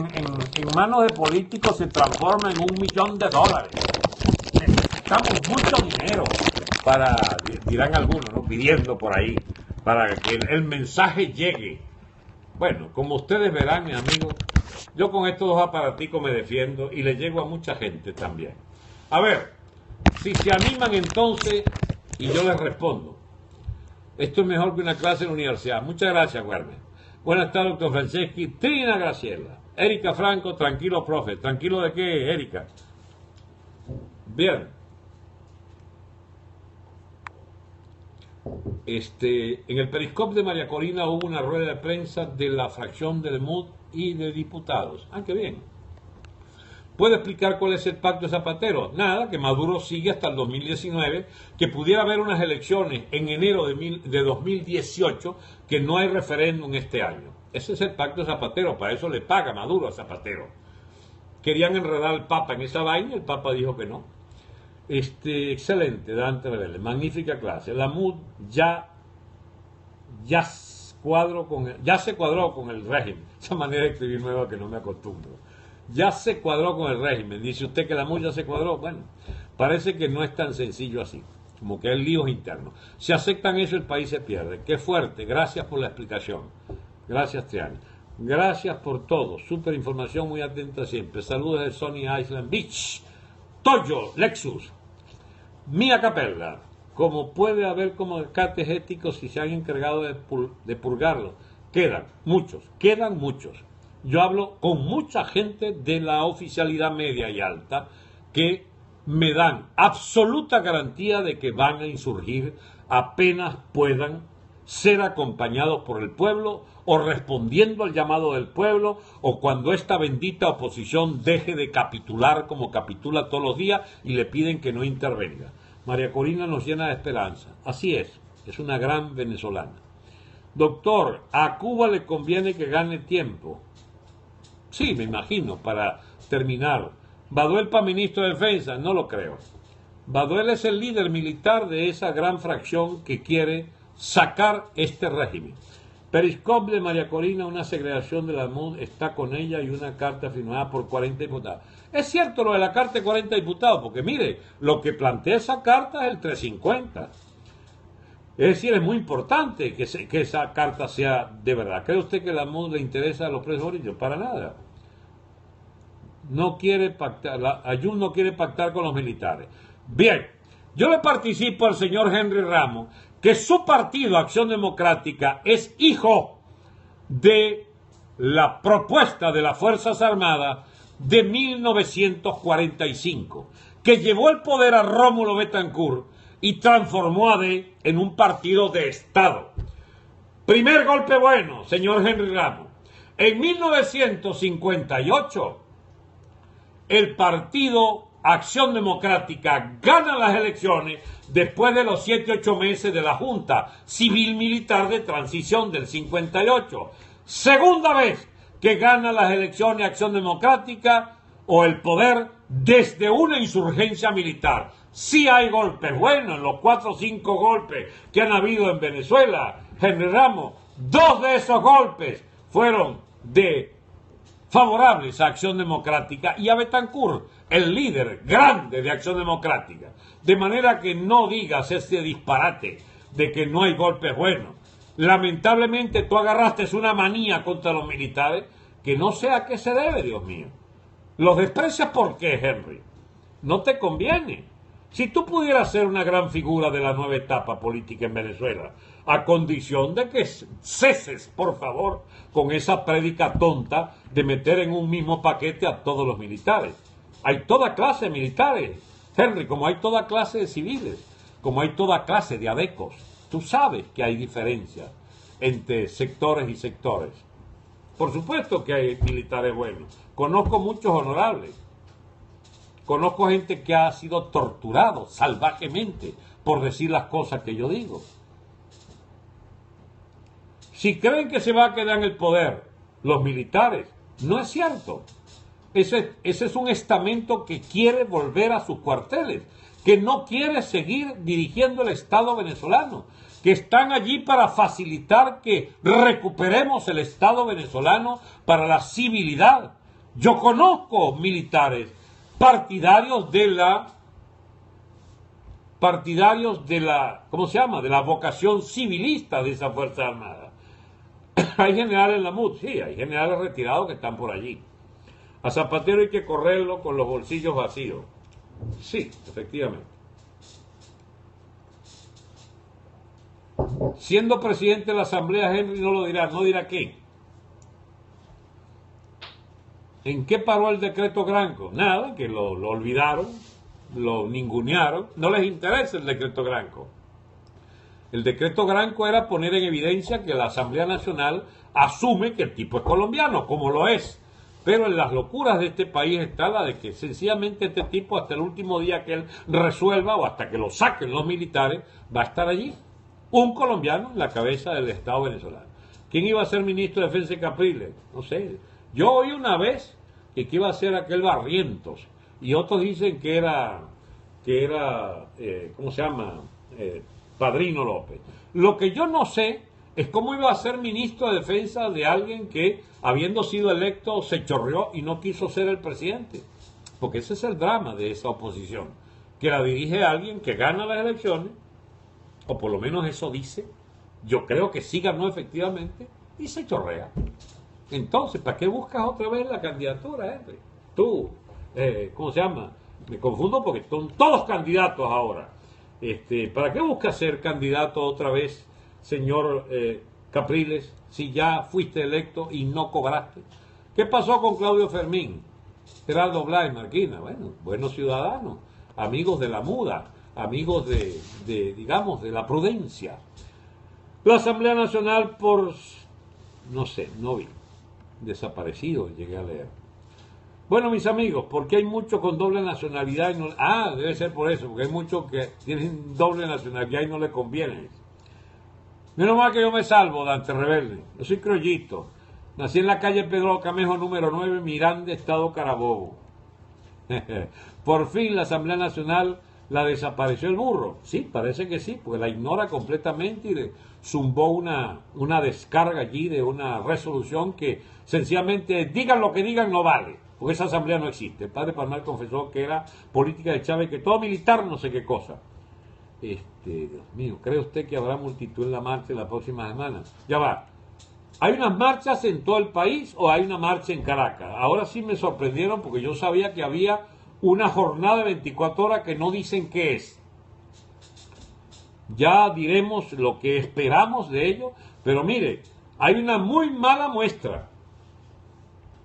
manos de políticos se transforma en $1 millón. Necesitamos mucho dinero para, dirán algunos, ¿no?, pidiendo por ahí, para que el mensaje llegue. Bueno, como ustedes verán, mis amigos, yo con estos dos aparaticos me defiendo y le llego a mucha gente también. A ver, si se animan entonces, y yo les respondo. Esto es mejor que una clase en la universidad. Muchas gracias, Guarme. Buenas tardes, doctor Franceschi. Trina Graciela. Erika Franco, tranquilo, profe. ¿Tranquilo de qué, Erika? Bien. En el Periscope de María Corina hubo una rueda de prensa de la fracción del MUD y de diputados. Ah, qué bien. ¿Puede explicar cuál es el pacto de Zapatero? Nada, que Maduro sigue hasta el 2019, que pudiera haber unas elecciones en enero de 2018, que no hay referéndum este año. Ese es el pacto de Zapatero, para eso le paga Maduro a Zapatero. Querían enredar al Papa en esa vaina, el Papa dijo que no. Excelente, Dante Rebelde, magnífica clase. La MUD ya se cuadró con el régimen. Esa manera de escribir nueva que no me acostumbro. Ya se cuadró con el régimen. Dice usted que la MUD ya se cuadró. Bueno, parece que no es tan sencillo así, como que hay líos internos. Si aceptan eso, el país se pierde. Qué fuerte. Gracias por la explicación. Gracias, Triana. Gracias por todo. Súper información, muy atenta siempre. Saludos de Sony Island Beach. Toyo, Lexus. Mía Capella. Como puede haber comunicates éticos si se han encargado de purgarlo. Quedan muchos. Yo hablo con mucha gente de la oficialidad media y alta que me dan absoluta garantía de que van a insurgir apenas puedan ser acompañados por el pueblo o respondiendo al llamado del pueblo o cuando esta bendita oposición deje de capitular como capitula todos los días y le piden que no intervenga. María Corina nos llena de esperanza. Así es una gran venezolana. Doctor, a Cuba le conviene que gane tiempo. Sí, me imagino, para terminar. ¿Baduel para ministro de Defensa? No lo creo. Baduel es el líder militar de esa gran fracción que quiere sacar este régimen. Periscope de María Corina, una segregación de la MUD, está con ella y una carta firmada por 40 diputados. Es cierto lo de la carta de 40 diputados, porque mire, lo que plantea esa carta es el 350. Es decir, es muy importante que esa carta sea de verdad. ¿Cree usted que la MUD le interesa a los presos políticos? Para nada. No quiere pactar, Ayun no quiere pactar con los militares. Bien, yo le participo al señor Henry Ramos que su partido, Acción Democrática, es hijo de la propuesta de las Fuerzas Armadas de 1945, que llevó el poder a Rómulo Betancourt y transformó a AD en un partido de Estado. Primer golpe bueno, señor Henry Ramos. En 1958, el partido Acción Democrática gana las elecciones después de los 7-8 meses de la Junta Civil-Militar de Transición del 58. Segunda vez que gana las elecciones Acción Democrática o el poder desde una insurgencia militar. Sí hay golpes buenos, los 4 o 5 golpes que han habido en Venezuela, Henry Ramos, 2 de esos golpes fueron favorables a Acción Democrática y a Betancourt, el líder grande de Acción Democrática. De manera que no digas ese disparate de que no hay golpes buenos. Lamentablemente tú agarraste una manía contra los militares que no sé a qué se debe, Dios mío. ¿Los desprecias por qué, Henry? No te conviene. Si tú pudieras ser una gran figura de la nueva etapa política en Venezuela, a condición de que ceses, por favor, con esa prédica tonta de meter en un mismo paquete a todos los militares. Hay toda clase de militares, Henry, como hay toda clase de civiles, como hay toda clase de adecos. Tú sabes que hay diferencias entre sectores y sectores. Por supuesto que hay militares buenos. Conozco muchos honorables. Conozco gente que ha sido torturado salvajemente por decir las cosas que yo digo. Si creen que se va a quedar en el poder los militares, no es cierto. Ese es un estamento que quiere volver a sus cuarteles, que no quiere seguir dirigiendo el Estado venezolano, que están allí para facilitar que recuperemos el Estado venezolano para la civilidad. Yo conozco militares partidarios de la, ¿cómo se llama?, de la vocación civilista de esa Fuerza Armada. Hay generales en la MUD, sí, hay generales retirados que están por allí. A Zapatero hay que correrlo con los bolsillos vacíos. Sí, efectivamente. Siendo presidente de la Asamblea, Henry no lo dirá, no dirá qué. ¿En qué paró el decreto Granco? Nada, que lo olvidaron, lo ningunearon. No les interesa el decreto Granco. El decreto Granco era poner en evidencia que la Asamblea Nacional asume que el tipo es colombiano, como lo es. Pero en las locuras de este país está la de que sencillamente este tipo hasta el último día que él resuelva o hasta que lo saquen los militares va a estar allí. Un colombiano en la cabeza del Estado venezolano. ¿Quién iba a ser ministro de Defensa de Capriles? No sé. Yo oí una vez que iba a ser aquel Barrientos y otros dicen que era ¿cómo se llama? Padrino López. Lo que yo no sé es cómo iba a ser ministro de Defensa de alguien que, habiendo sido electo, se chorreó y no quiso ser el presidente. Porque ese es el drama de esa oposición, que la dirige alguien que gana las elecciones, o por lo menos eso dice, yo creo que sí ganó efectivamente, y se chorrea. Entonces, ¿para qué buscas otra vez la candidatura, Henry? Tú, ¿cómo se llama? Me confundo porque son todos candidatos ahora. ¿Para qué buscas ser candidato otra vez, señor Capriles, si ya fuiste electo y no cobraste? ¿Qué pasó con Claudio Fermín, Geraldo Blay, Marquina? Bueno, buenos ciudadanos, amigos de la muda, amigos digamos, de la prudencia. La Asamblea Nacional no sé, no vi, desaparecido, llegué a leer. Bueno, mis amigos, porque hay muchos con doble nacionalidad y no... Ah, debe ser por eso, porque hay muchos que tienen doble nacionalidad y no les conviene. Menos mal que yo me salvo, Dante Rebelde. Yo soy criollito. Nací en la calle Pedro Camejo número 9, Miranda, Estado Carabobo. Por fin la Asamblea Nacional la desapareció el burro. Sí, parece que sí, porque la ignora completamente y zumbó una descarga allí de una resolución que sencillamente digan lo que digan no vale, porque esa asamblea no existe. El padre Palmar confesó que era política de Chávez, que todo militar no sé qué cosa. Dios mío, ¿cree usted que habrá multitud en la marcha la próxima semana? Ya va. ¿Hay unas marchas en todo el país o hay una marcha en Caracas? Ahora sí me sorprendieron porque yo sabía que había una jornada de 24 horas que no dicen qué es. Ya diremos lo que esperamos de ello, pero mire, hay una muy mala muestra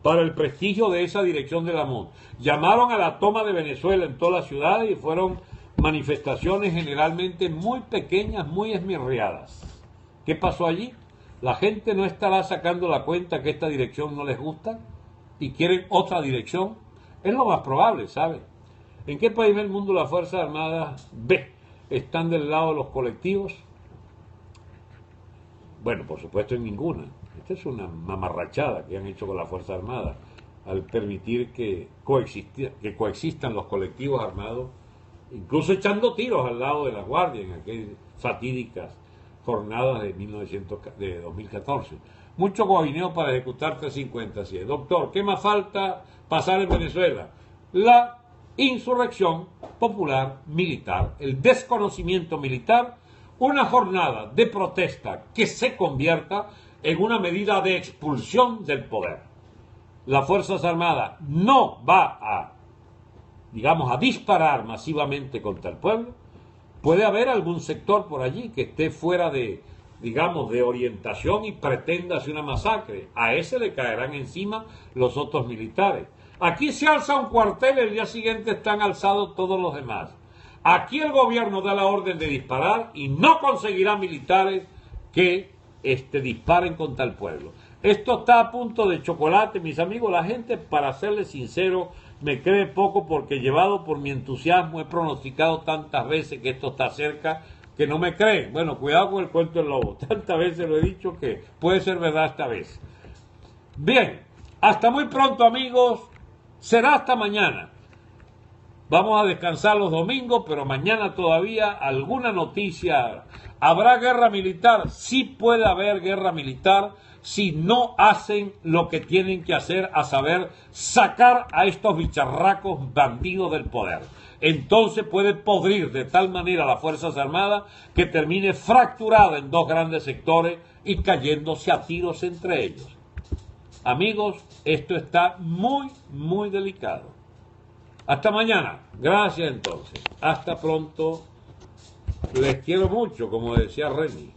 para el prestigio de esa dirección de la MUD. Llamaron a la toma de Venezuela en todas las ciudades y fueron manifestaciones generalmente muy pequeñas, muy esmirriadas. ¿Qué pasó allí? La gente no estará sacando la cuenta que esta dirección no les gusta y quieren otra dirección. Es lo más probable, ¿sabe? ¿En qué país del mundo las Fuerzas Armadas están del lado de los colectivos? Bueno, por supuesto en ninguna. Esta es una mamarrachada que han hecho con la Fuerza Armada al permitir que coexistan los colectivos armados, incluso echando tiros al lado de la Guardia en aquellas fatídicas jornadas de 2014. Mucho gobineo para ejecutar 350. Doctor, ¿qué más falta pasar en Venezuela? La insurrección popular militar, el desconocimiento militar, una jornada de protesta que se convierta en una medida de expulsión del poder. Las Fuerzas Armadas no va a disparar masivamente contra el pueblo. Puede haber algún sector por allí que esté fuera de orientación y pretenda hacer una masacre. A ese le caerán encima los otros militares. Aquí se alza un cuartel, el día siguiente están alzados todos los demás. Aquí el gobierno da la orden de disparar y no conseguirá militares que disparen contra el pueblo. Esto está a punto de chocolate, mis amigos. La gente, para serles sincero, me cree poco porque, llevado por mi entusiasmo, he pronosticado tantas veces que esto está cerca que no me creen. Bueno, cuidado con el cuento del lobo. Tantas veces lo he dicho que puede ser verdad esta vez. Bien, hasta muy pronto, amigos. Será hasta mañana. Vamos a descansar los domingos, pero mañana todavía alguna noticia. ¿Habrá guerra militar? Sí puede haber guerra militar si no hacen lo que tienen que hacer, a saber, sacar a estos bicharracos bandidos del poder. Entonces puede podrir de tal manera las Fuerzas Armadas que termine fracturada en dos grandes sectores y cayéndose a tiros entre ellos. Amigos, esto está muy, muy delicado. Hasta mañana. Gracias entonces. Hasta pronto. Les quiero mucho, como decía Remy.